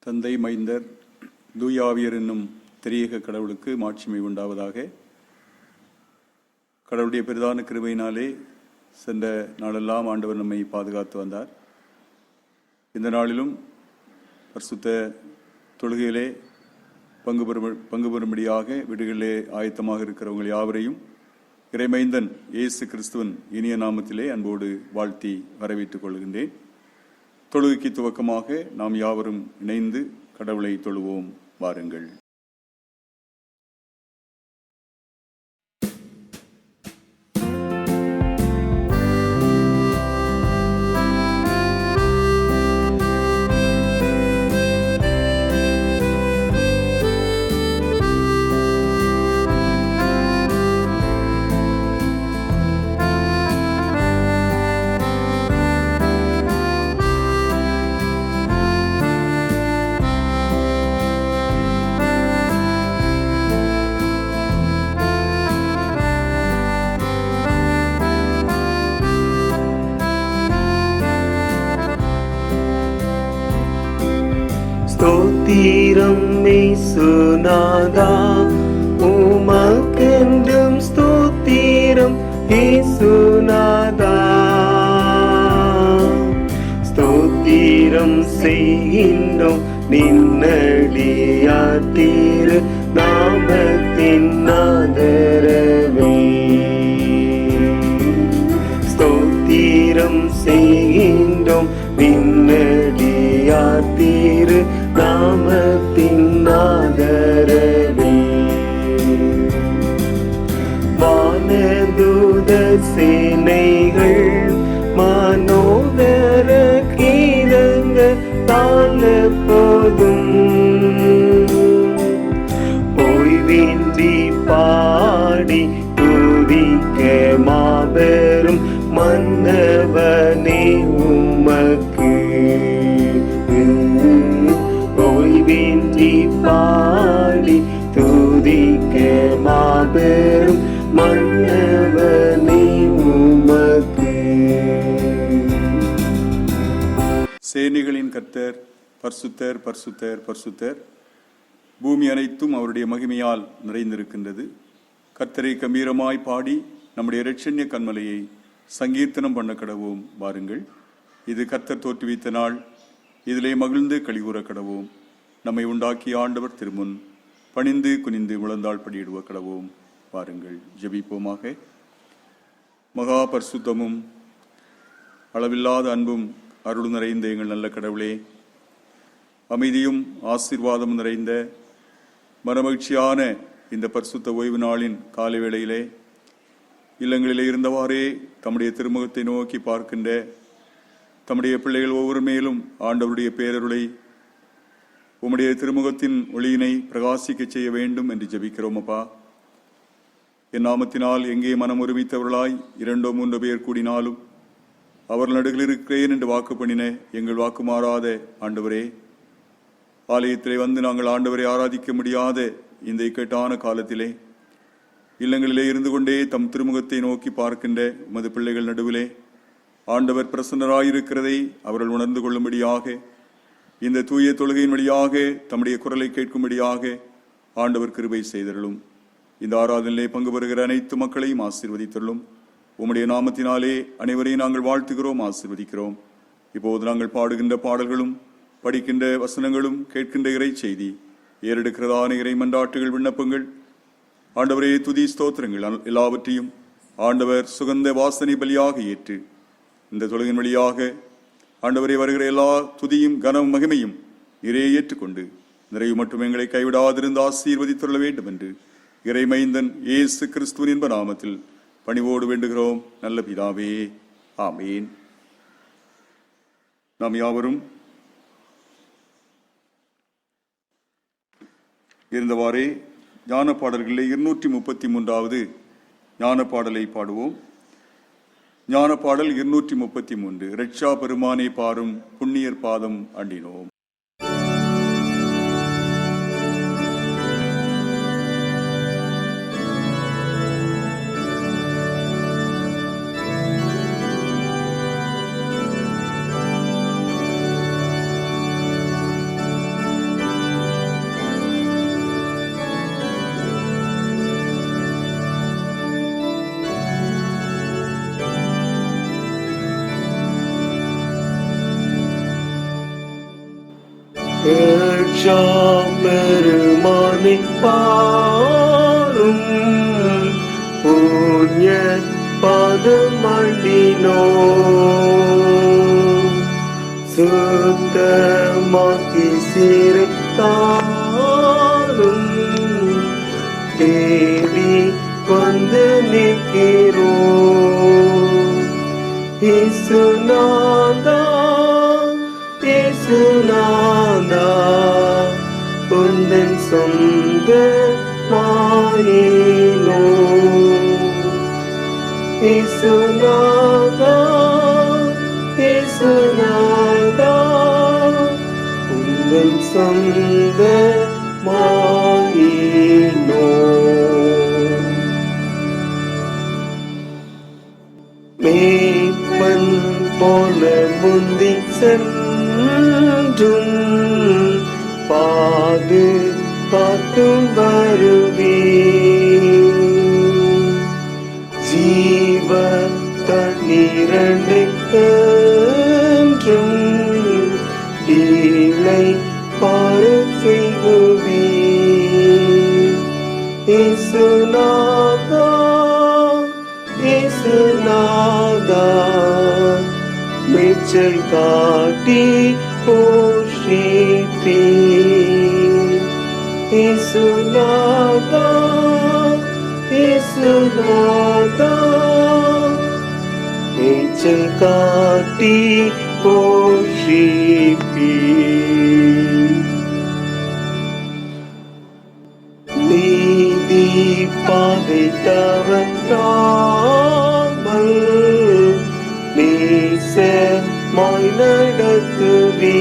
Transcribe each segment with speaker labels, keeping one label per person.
Speaker 1: தந்தை, மைந்தர், தூயாவியர் என்னும் திரியேக கடவுளுக்கு மாட்சிமை உண்டாவதாக. கடவுளுடைய பெரிதான கிருபையினாலே சென்ற நாளெல்லாம் ஆண்டவர் நம்மை பாதுகாத்து வந்தார். இந்த நாளிலும் பரிசுத்த தொழுகையிலே பங்கு பெறும்படியாக வீடுகளிலே ஆயத்தமாக இருக்கிறவங்கள் யாவரையும் இறைமைந்தன் இயேசு கிறிஸ்துவன் இனிய நாமத்திலே அன்போடு வாழ்த்தி வரவேற்றுக் கொள்கின்றேன். தொழுகைக்கு துவக்கமாக நாம் யாவரும் இணைந்து கடவுளை தொழுவோம். வாருங்கள்.
Speaker 2: ஸ்தோத்திரம் இயேசுநாதா, உமக்கென்றும் ஸ்தோத்திரம் இயேசுநாதா. ஸ்தோத்திரம் செய்கின்றோம் நின்னடியார் திரு நாமத்தின் ஆதரவே. ஸ்தோத்திரம் செய்கின்றோம் நின்னடியார் திரு நாமத்தின் ஆதரவே. வானதூத சேனைகள் மனோதர கீதங்கள் தாழ போதும் ஓய்வின்றி பாடி துதிக்க மாபெரும் மன்னவனே உமக்கு. ஓய்வின்றி பாடி துதிக்க மாபெரும் மன்னவனே உமக்கு.
Speaker 1: சேனைகளின் கர்த்தர் பரிசுத்தர், பரிசுத்தர், பரிசுத்தர். பூமி அனைத்தும் அவருடைய மகிமையால் நிறைந்திருக்கின்றது. கர்த்தரை கம்பீரமாய் பாடி நம்முடைய இரட்சண்ய கன்மலையை சங்கீர்த்தனம் பண்ண கடவோம். வாருங்கள். இது கர்த்தர் தோற்றுவித்த நாள், இதிலே மகிழ்ந்து களிகூற கடவோம். நம்மை உண்டாக்கிய ஆண்டவர் திருமுன் பணிந்து குனிந்து முழந்தாள் படியிடுவ கடவோம். வாருங்கள், ஜெபிப்போமாக. மகா பரிசுத்தமும் அளவில்லாத அன்பும் அருள் நிறைந்த எங்கள் நல்ல கடவுளே, அமைதியும் ஆசீர்வாதமும் நிறைந்த மனமகிழ்ச்சியான இந்த பரிசுத்த ஓய்வு நாளின் காலை வேளையிலே இல்லங்களிலே இருந்தவாறே தம்முடைய திருமுகத்தை நோக்கி பார்க்கின்ற தம்முடைய பிள்ளைகள் ஒவ்வொரு மேலும் ஆண்டவருடைய பேரருளை உம்முடைய திருமுகத்தின் ஒளியினை பிரகாசிக்க செய்ய வேண்டும் என்று ஜெபிக்கிறோம். அப்பா, என் நாமத்தினால் எங்கே மனம் ஒருமித்தவர்களாய் 2-3 பேர் கூடினாலும் அவர் நடுவில் இருக்கிறேன் என்று வாக்கு பண்ணின எங்கள் வாக்கு மாறாத ஆண்டவரே, ஆலயத்திலே வந்து நாங்கள் ஆண்டவரை ஆராதிக்க முடியாத இந்த இக்கட்டான காலத்திலே இல்லங்களிலே இருந்து கொண்டே தம் திருமுகத்தை நோக்கி பார்க்கின்ற உமது பிள்ளைகள் நடுவிலே ஆண்டவர் பிரசன்னராயிருக்கிறதை அவர்கள் உணர்ந்து கொள்ளும்படியாக இந்த தூய தொழுகையின் வழியாக தம்முடைய குரலை கேட்கும்படியாக ஆண்டவர் கிருபை செய்தருளும். இந்த ஆராதனையிலே பங்கு பெறுகிற அனைத்து மக்களையும் ஆசீர்வதித்தருளும். உம்முடைய நாமத்தினாலே அனைவரையும் நாங்கள் வாழ்த்துகிறோம், ஆசீர்வதிக்கிறோம். இப்போது நாங்கள் பாடுகின்ற பாடல்களும் படிக்கின்ற வசனங்களும் கேட்கின்ற இறை செய்தி ஏறெடுக்கிறதான இறை மன்றாட்டுகள் விண்ணப்பங்கள் ஆண்டவரே துதி ஸ்தோத்திரங்கள் எல்லாவற்றையும் ஆண்டவர் சுகந்த வாசனை பலியாக ஏற்று இந்த தொழுகின் வழியாக ஆண்டவரே வருகிற எல்லா துதியும் கனம் மகிமையும் நிறைய ஏற்றுக்கொண்டு நிறைவு மட்டும் எங்களை கைவிடாதிருந்து ஆசீர்வதித்துள்ள வேண்டும் என்று இறைமைந்தன் இயேசு கிறிஸ்துவின் என்ப நாமத்தில் பணிவோடு வேண்டுகிறோம் நல்ல பிதாவே, ஆமேன். நாம் யாவரும் இருந்தவாறே ஞான பாடல்களிலே 233வது ஞான பாடலை பாடுவோம். ஞான பாடல் 233. ரட்சா பெருமானை பாரும் புண்ணியர் பாதம் அண்டினோம்.
Speaker 2: ரட்சா பெருமானை பாரும் புண்ணிய பாதமண்டினோ சுத்தமாக்கி சிறைத்தாரும் தேடி வந்து நிற்கிறோம். இயேசுநாதா இயேசுநாதா உந்தன் சொந்த மாயினோ. இயேசுநாதா இயேசுநாதா உந்தன் சொந்த மாயினோ. மேய்ப்பன் போல முந்தி சென்றும் பாது காத்தும் வருவே. ஜீவ தண்ணீரண்டை என்றும் இல்லை பார செய்குவே. இயேசுநாதா இயேசுநாதா மேய்ச்சல் காட்டி போஷிப்பே. இயேசுநாதா இயேசுநாதா மேய்ச்சல் காட்டி போஷிப்பே. நீதி பாதை தவறாமல் நேசமாய் நடத்துவே.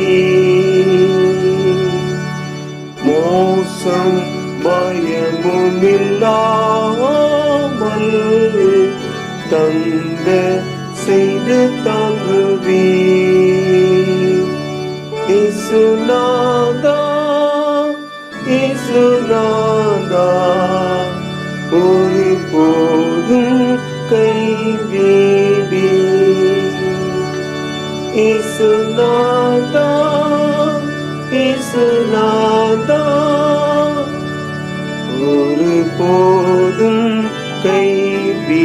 Speaker 2: மோசம் பயமும் இல்லாமல் தந்த செய்து தாங்குவே. இயேசுநாதா இயேசுநாதா ஒரு போதும் கைவிடே. இயேசுநாதா இயேசுநாதா ஒரு போதும் கைவிடே.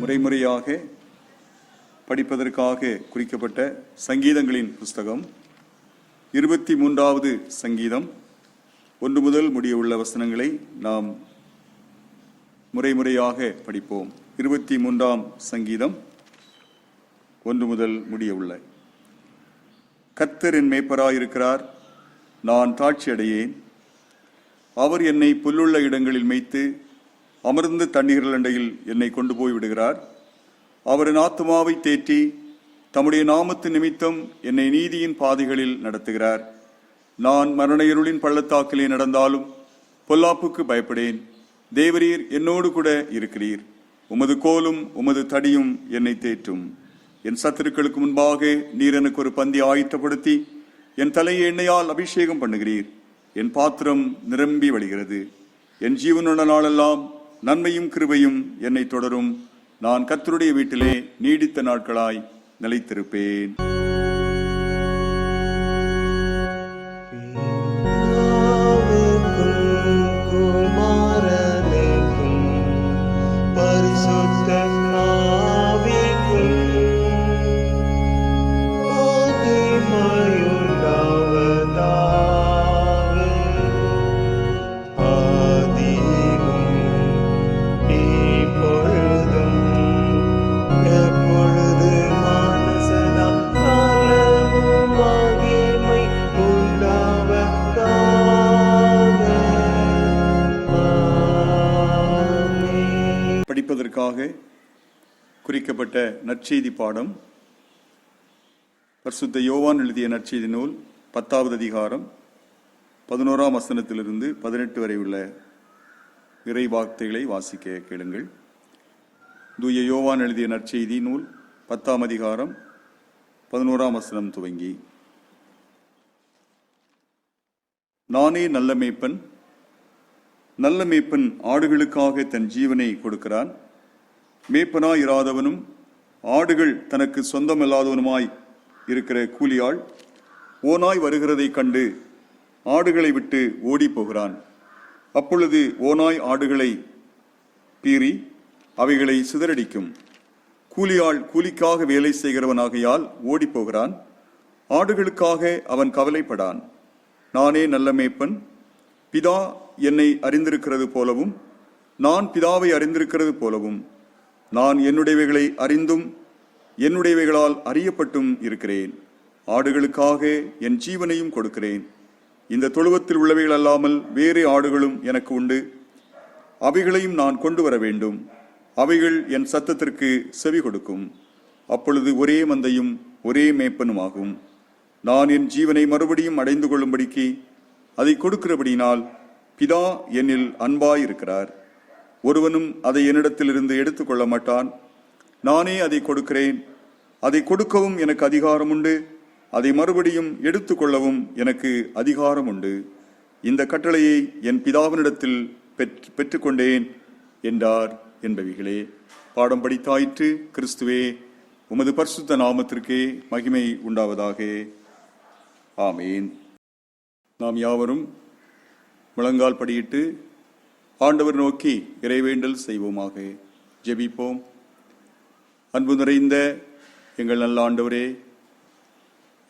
Speaker 1: முறைமுறையாக படிப்பதற்காக குறிக்கப்பட்ட சங்கீதங்களின் புஸ்தகம் 23வது சங்கீதம் 1 முதல் முடிய உள்ள வசனங்களை நாம் முறைமுறையாக படிப்போம். 23ஆம் சங்கீதம் 1 முதல் முடிய உள்ள. கர்த்தர் என் மேய்ப்பராயிருக்கிறார், நான் தாட்சி அடையேன். அவர் என்னை புல்லுள்ள இடங்களில் மேய்த்து அமர்ந்த தண்ணீர்கள் அண்டையில் என்னை கொண்டு போய் விடுகிறார். அவர் என் ஆத்துமாவை தேற்றி தம்முடைய நாமத்து நிமித்தம் என்னை நீதியின் பாதைகளில் நடத்துகிறார். நான் மரண இருளின் பள்ளத்தாக்கிலே நடந்தாலும் பொல்லாப்புக்கு பயப்படேன். தேவரீர் என்னோடு கூட இருக்கிறீர். உமது கோலும் உமது தடியும் என்னை தேற்றும். என் சத்துருக்களுக்கு முன்பாக நீர் எனக்கு ஒரு பந்தி ஆயத்தப்படுத்தி என் தலையை எண்ணெயால் அபிஷேகம் பண்ணுகிறீர். என் பாத்திரம் நிரம்பி வழிகிறது. என் ஜீவனுள்ள நாளெல்லாம் நன்மையும் கிருபையும் என்னை தொடரும். நான் கர்த்தருடைய வீட்டிலே நீடித்த நாட்களாய் நிலைத்திருப்பேன். படிப்பதற்காக குறிக்கப்பட்ட நற்செய்தி பாடம் பரிசுத்த யோவான் எழுதிய நற்செய்தி நூல் 10வது அதிகாரம் 11ஆம் வசனத்திலிருந்து 18 வரை உள்ள இறை வார்த்தைகளை வாசிக்க கேளுங்கள். தூய யோவான் எழுதிய நற்செய்தி நூல் 10ஆம் அதிகாரம் 11ஆம் வசனம் துவங்கி. நானே நல்ல மேய்ப்பன். நல்ல மேய்ப்பன் ஆடுகளுக்காக தன் ஜீவனை கொடுக்கிறான். மேய்ப்பனாய் இராதவனும் ஆடுகள் தனக்கு சொந்தமில்லாதவனுமாய் இருக்கிற கூலியாள் ஓநாய் வருகிறதைக் கண்டு ஆடுகளை விட்டு ஓடி போகிறான். அப்பொழுது ஓநாய் ஆடுகளை பீறி அவைகளை சிதறடிக்கும். கூலியாள் கூலிக்காக வேலை செய்கிறவனாகையால் ஓடி போகிறான். ஆடுகளுக்காக அவன் கவலைப்படான். நானே நல்ல மேய்ப்பன், பிதா என்னை அறிந்திருக்கிறது போலவும் நான் பிதாவை அறிந்திருக்கிறது போலவும் நான் என்னுடையவைகளை அறிந்தும் என்னுடையவைகளால் அறியப்பட்டும் இருக்கிறேன். ஆடுகளுக்காக என் ஜீவனையும் கொடுக்கிறேன். இந்த தொழுவத்தில் உள்ளவைகள் அல்லாமல் வேறு ஆடுகளும் எனக்கு உண்டு. அவைகளையும் நான் கொண்டு வர வேண்டும். அவைகள் என் சத்தத்திற்கு செவி கொடுக்கும். அப்பொழுது ஒரே மந்தையும் ஒரே மேய்ப்பனுமாகும். நான் என் ஜீவனை மறுபடியும் அடைந்து கொள்ளும்படிக்கு அதை கொடுக்கிறபடினால் பிதா என்னில் அன்பாயிருக்கிறார். ஒருவனும் அதை என்னிடத்திலிருந்து எடுத்துக்கொள்ள மாட்டான். நானே அதை கொடுக்கிறேன். அதை கொடுக்கவும் எனக்கு அதிகாரம் உண்டு. அதை மறுபடியும் எடுத்துக்கொள்ளவும் எனக்கு அதிகாரம் உண்டு. இந்த கட்டளையை என் பிதாவினிடத்தில் பெற்றுக்கொண்டேன் என்றார் என்பவைகளே. பாடம் படித்தாயிற்று. கிறிஸ்துவே, உமது பரிசுத்த நாமத்திற்கே மகிமை உண்டாவதாக. ஆமீன். நாம் யாவரும் முழங்கால் படியிட்டு ஆண்டவர் நோக்கி இறைவேண்டல் செய்வோமாக. ஜெபிப்போம். அன்பு நிறைந்த எங்கள் நல்ல ஆண்டவரே,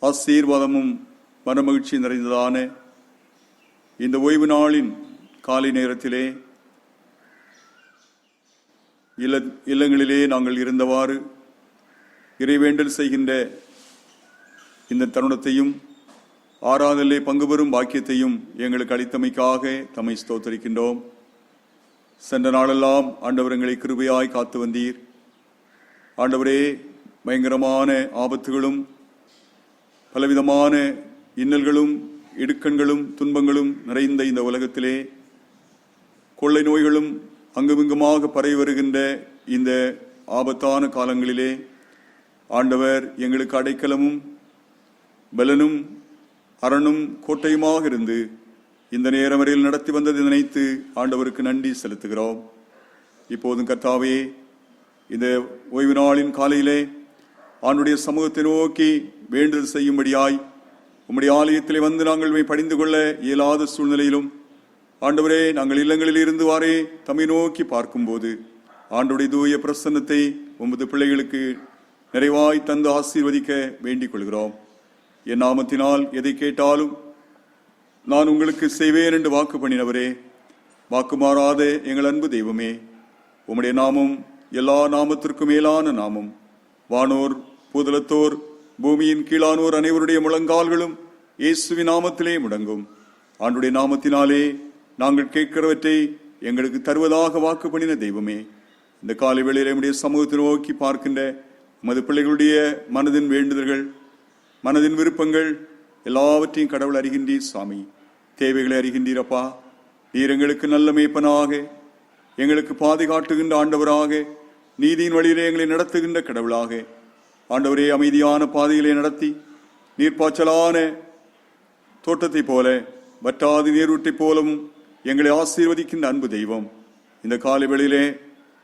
Speaker 1: ஆசீர்வாதமும் மனமகிழ்ச்சி நிறைந்ததான இந்த ஓய்வு நாளின் காலை நேரத்திலே இல்லங்களிலே நாங்கள் இருந்தவாறு இறைவேண்டல் செய்கின்ற இந்த தருணத்தையும் ஆராதலே பங்கு பெறும் பாக்கியத்தையும் எங்களுக்கு அளித்தமைக்காக தம்மை ஸ்தோத்தரிக்கின்றோம். சென்ற நாளெல்லாம் ஆண்டவர் எங்களை கிருபையாய் காத்து வந்தீர். ஆண்டவரே, பயங்கரமான ஆபத்துகளும் பலவிதமான இன்னல்களும் இடுக்கண்களும் துன்பங்களும் நிறைந்த இந்த உலகத்திலே கொள்ளை நோய்களும் அங்குமிங்குமாக பரவி வருகின்ற இந்த ஆபத்தான காலங்களிலே ஆண்டவர் எங்களுக்கு அடைக்கலமும் பலனும் அரணும் கோட்டையுமாக இருந்து இந்த நேரம் வரையில் நடத்தி வந்ததை நினைத்து ஆண்டவருக்கு நன்றி செலுத்துகிறோம். இப்போதும் கர்த்தாவே, இந்த ஓய்வு நாளின் காலையிலே ஆண்டுடைய சமூகத்தை நோக்கி வேண்டுதல் செய்யும்படியாய் உம்முடைய ஆலயத்திலே வந்து நாங்கள் படிந்து கொள்ள இயலாத சூழ்நிலையிலும் ஆண்டவரே, நாங்கள் இல்லங்களில் இருந்து வாரே தம்மை நோக்கி பார்க்கும்போது ஆண்டுடைய தூய பிரசன்னத்தை உமது பிள்ளைகளுக்கு நிறைவாய் தந்து ஆசீர்வதிக்க வேண்டிக் கொள்கிறோம். என் நாமத்தினால் எதை கேட்டாலும் நான் உங்களுக்கு செய்வேன் என்று வாக்கு பண்ணினவரே, வாக்கு மாறாத எங்கள் அன்பு தெய்வமே, உம்முடைய நாமம் எல்லா நாமத்திற்கும் மேலான நாமம். வானோர் பூதலத்தோர் பூமியின் கீழானோர் அனைவருடைய முழங்கால்களும் இயேசுவின் நாமத்திலே முடங்கும். ஆண்டுடைய நாமத்தினாலே நாங்கள் கேட்கிறவற்றை எங்களுக்கு தருவதாக வாக்கு பண்ணின தெய்வமே, இந்த காலை வேளையிலே உம்முடைய சமூகத்தை நோக்கி பார்க்கின்ற உமது பிள்ளைகளுடைய மனதின் வேண்டுதல்கள், மனதின் விருப்பங்கள் எல்லாவற்றையும் கடவுள் அறிகின்றீர். சுவாமி, தேவைகளை அறிகின்றீரப்பா. நீர் எங்களுக்கு நல்ல மேய்ப்பனாக, எங்களுக்கு பாதுகாட்டுகின்ற ஆண்டவராக, நீதியின் வழியிலே எங்களை நடத்துகின்ற கடவுளாக, ஆண்டவரே, அமைதியான பாதையிலே நடத்தி நீர்ப்பாய்ச்சலான தோட்டத்தை போல வற்றாது நீரூட்டை போலவும் எங்களை ஆசீர்வதிக்கின்ற அன்பு தெய்வம், இந்த காலை வேளையிலே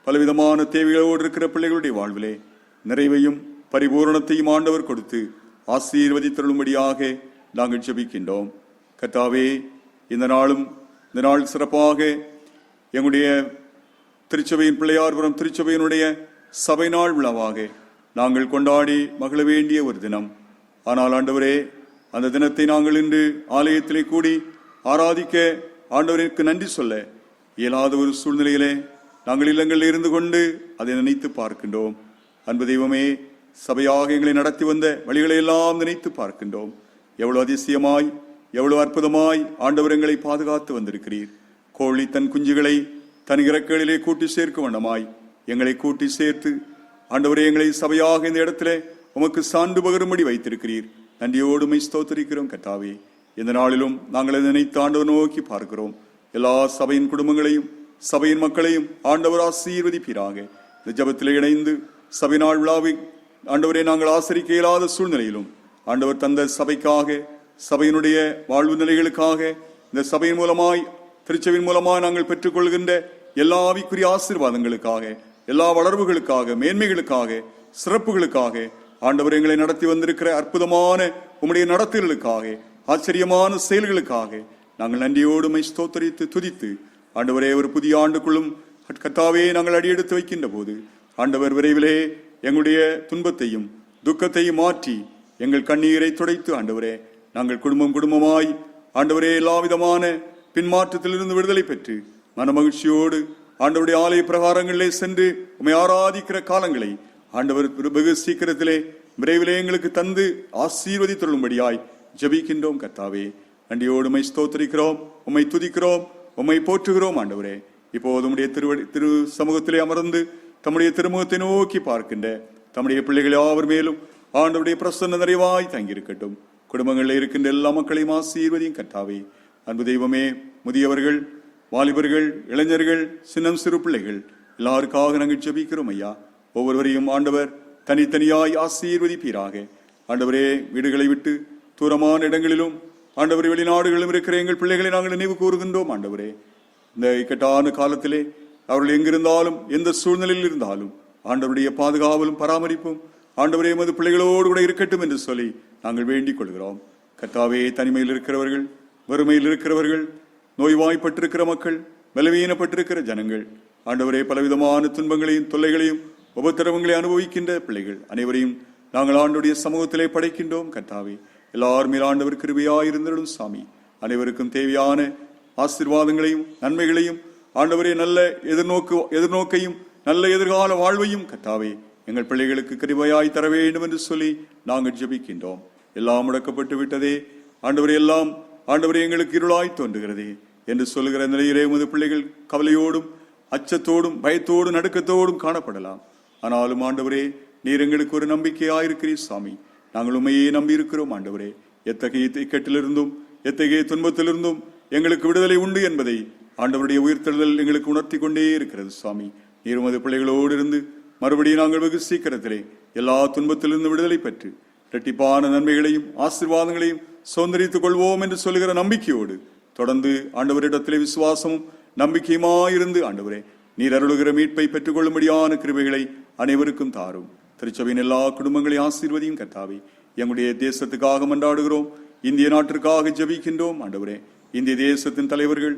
Speaker 1: பலவிதமான தேவைகளோடு இருக்கிற பிள்ளைகளுடைய வாழ்விலே நிறைவையும் பரிபூரணத்தையும் ஆண்டவர் கொடுத்து ஆசீர்வதித்தருளும்படியாக நாங்கள் ஜெபிக்கின்றோம். கர்த்தாவே, இந்த நாள் சிறப்பாக எங்களுடைய திருச்சபையின் பிள்ளையார்புரம் திருச்சபையினுடைய சபை நாள் விழாவாக நாங்கள் கொண்டாடி மகிழ வேண்டிய ஒரு தினம். ஆனால் ஆண்டவரே, அந்த தினத்தை நாங்கள் இன்று ஆலயத்திலே கூடி ஆராதிக்க ஆண்டவருக்கு நன்றி சொல்ல இயலாத ஒரு சூழ்நிலையிலே நாங்கள் இல்லங்களில் இருந்து கொண்டு அதை நினைத்து பார்க்கின்றோம். அன்பு தெய்வமே, சபையாக எங்களை நடத்தி வந்த வழிகளை எல்லாம் நினைத்து பார்க்கின்றோம். எவ்வளவு அதிசயமாய், எவ்வளவு அற்புதமாய் ஆண்டவர் எங்களை பாதுகாத்து வந்திருக்கிறீர். கோழி தன் குஞ்சுகளை தன் இறக்கைகளிலே கூட்டி சேர்க்கும் வண்ணமாய் எங்களை கூட்டி சேர்த்து ஆண்டவரே, எங்களை சபையாக இந்த இடத்துல உமக்கு சான்று பகரும்படி வைத்திருக்கிறீர். நன்றியோடு உம்மை ஸ்தோத்திரிக்கிறோம். கர்த்தாவே, இந்த நாளிலும் நாங்கள் நினைத்து ஆண்டவர் நோக்கி பார்க்கிறோம். எல்லா சபையின் குடும்பங்களையும் சபையின் மக்களையும் ஆண்டவர் ஆசீர்வதிப்பீராக. இந்த ஜபத்திலே இணைந்து சபை நாள் விழாவை ஆண்டவரே நாங்கள் ஆசரிக்க இயலாத சூழ்நிலையிலும் ஆண்டவர் தந்த சபைக்காக, சபையினுடைய வாழ்வு நிலைகளுக்காக, இந்த சபையின் மூலமாய் திருச்சபையின் மூலமாய் நாங்கள் பெற்றுக்கொள்கின்ற எல்லா ஆவிக்குரிய ஆசீர்வாதங்களுக்காக, எல்லா வளர்வுகளுக்காக, மேன்மைகளுக்காக, சிறப்புகளுக்காக ஆண்டவர் எங்களை நடத்தி வந்திருக்கிற அற்புதமான உம்முடைய நடத்துதலுக்காக, ஆச்சரியமான செயல்களுக்காக நாங்கள் நன்றியோடு உம்மை ஸ்தோத்திரித்து துதித்து, ஆண்டவரே, ஒரு புதிய ஆண்டுக்குள்ளும் கர்த்தாவே நாங்கள் அடியெடுத்து வைக்கின்ற போது, ஆண்டவர் விரைவிலே எங்களுடைய துன்பத்தையும் துக்கத்தையும் மாற்றி எங்கள் கண்ணீரை துடைத்து, ஆண்டவரே, நாங்கள் குடும்பமாய் ஆண்டவரே எல்லா விதமான பின்மாற்றத்திலிருந்து விடுதலை பெற்று மனமகிழ்ச்சியோடு ஆண்டவருடைய ஆலய பிரகாரங்களிலே சென்று உம்மை ஆராதிக்கிற காலங்களை ஆண்டவர் வெகு சீக்கிரத்திலே விரைவிலே எங்களுக்கு தந்து ஆசீர்வதித்துள்ளும்படியாய் ஜெபிக்கின்றோம். கர்த்தாவே, நன்றியோடு உம்மை ஸ்தோத்திரிக்கிறோம், உம்மை துதிக்கிறோம், உம்மை போற்றுகிறோம். ஆண்டவரே, இப்போது உம்முடைய திரு சமூகத்திலே அமர்ந்து தம்முடைய திருமுகத்தை நோக்கி பார்க்கின்ற தம்முடைய பிள்ளைகள் யாவர் மேலும் ஆண்டவருடைய பிரசன்ன நிறைவாய் தங்கியிருக்கட்டும். குடும்பங்களில் இருக்கின்ற எல்லா மக்களையும் ஆசீர்வதியும். கர்த்தாவே, அன்பு தெய்வமே, முதியவர்கள், வாலிபர்கள், இளைஞர்கள், சின்னம் சிறு பிள்ளைகள் எல்லாருக்காக நாங்கள் ஜெபிக்கிறோம். ஐயா, ஒவ்வொருவரையும் ஆண்டவர் தனித்தனியாய் ஆசீர்வதிப்பீராக. ஆண்டவரே, வீடுகளை விட்டு தூரமான இடங்களிலும் ஆண்டவரே வெளிநாடுகளிலும் இருக்கிற எங்கள் பிள்ளைகளை நாங்கள் நினைவு கூறுகின்றோம். ஆண்டவரே, இந்த இக்கட்டான காலத்திலே அவர்கள் எங்கிருந்தாலும் எந்த சூழ்நிலையில் இருந்தாலும் ஆண்டவருடைய பாதுகாவலும் பராமரிப்பும் ஆண்டவரே எமது பிள்ளைகளோடு கூட இருக்கட்டும் என்று சொல்லி நாங்கள் வேண்டிக் கொள்கிறோம். கர்த்தாவே, தனிமையில் இருக்கிறவர்கள், வறுமையில் இருக்கிறவர்கள், நோய்வாய்ப்பட்டிருக்கிற மக்கள், பலவீனப்பட்டிருக்கிற ஜனங்கள், ஆண்டவரே பலவிதமான துன்பங்களையும் தொல்லைகளையும் உபத்திரவங்களை அனுபவிக்கின்ற பிள்ளைகள் அனைவரையும் நாங்கள் ஆண்டவருடைய சமூகத்திலே படைக்கின்றோம். கர்த்தாவே, எல்லார் மேல் ஆண்டவர் கிருபையாயிருந்திடும். சாமி, அனைவருக்கும் தேவையான ஆசீர்வாதங்களையும் நன்மைகளையும் ஆண்டவரே நல்ல எதிர்நோக்கையும் நல்ல எதிர்கால வாழ்வையும் கர்த்தாவே எங்கள் பிள்ளைகளுக்கு கிருபையாய் தர வேண்டும் என்று சொல்லி நாங்கள் ஜெபிக்கின்றோம். எல்லாம் முடக்கப்பட்டு விட்டதே ஆண்டவரே, எல்லாம் ஆண்டவரே எங்களுக்கு இருளாய் தோன்றுகிறதே என்று சொல்லுகிற நிலையிலே உமது பிள்ளைகள் கவலையோடும் அச்சத்தோடும் பயத்தோடும் நடுக்கத்தோடும் காணப்படலாம். ஆனாலும் ஆண்டவரே, நீர் எங்களுக்கு ஒரு நம்பிக்கையாயிருக்கிறீர். சாமி, நாங்கள் உண்மையே நம்பி இருக்கிறோம். ஆண்டவரே, எத்தகைய இக்கட்டிலிருந்தும் எத்தகைய துன்பத்திலிருந்தும் எங்களுக்கு விடுதலை உண்டு என்பதை ஆண்டவருடைய உயிர்த்தெழுதல் எங்களுக்கு உணர்த்தி கொண்டே இருக்கிறது. சுவாமி, நீர் உமது பிள்ளைகளோடு இருந்து மறுபடியும் நாங்கள் வெகு சீக்கிரத்திலே எல்லா துன்பத்திலிருந்து விடுதலை பெற்று இரட்டிப்பான நன்மைகளையும் ஆசீர்வாதங்களையும் சுதந்திரித்துக் கொள்வோம் என்று சொல்லுகிற நம்பிக்கையோடு தொடர்ந்து ஆண்டவரிடத்திலே விசுவாசமும் நம்பிக்கையுமாயிருந்து ஆண்டவரே நீர் அருளுகிற மீட்பை பெற்றுக் கொள்ளும்படியான கிருபைகளை அனைவருக்கும் தாரும். திருச்சபையின் எல்லா குடும்பங்களையும் ஆசீர்வதியும். கர்த்தாவே, எங்களுடைய தேசத்துக்காக மன்றாடுகிறோம், இந்திய நாட்டிற்காக ஜெபிக்கின்றோம். ஆண்டவரே, இந்திய தேசத்தின் தலைவர்கள்,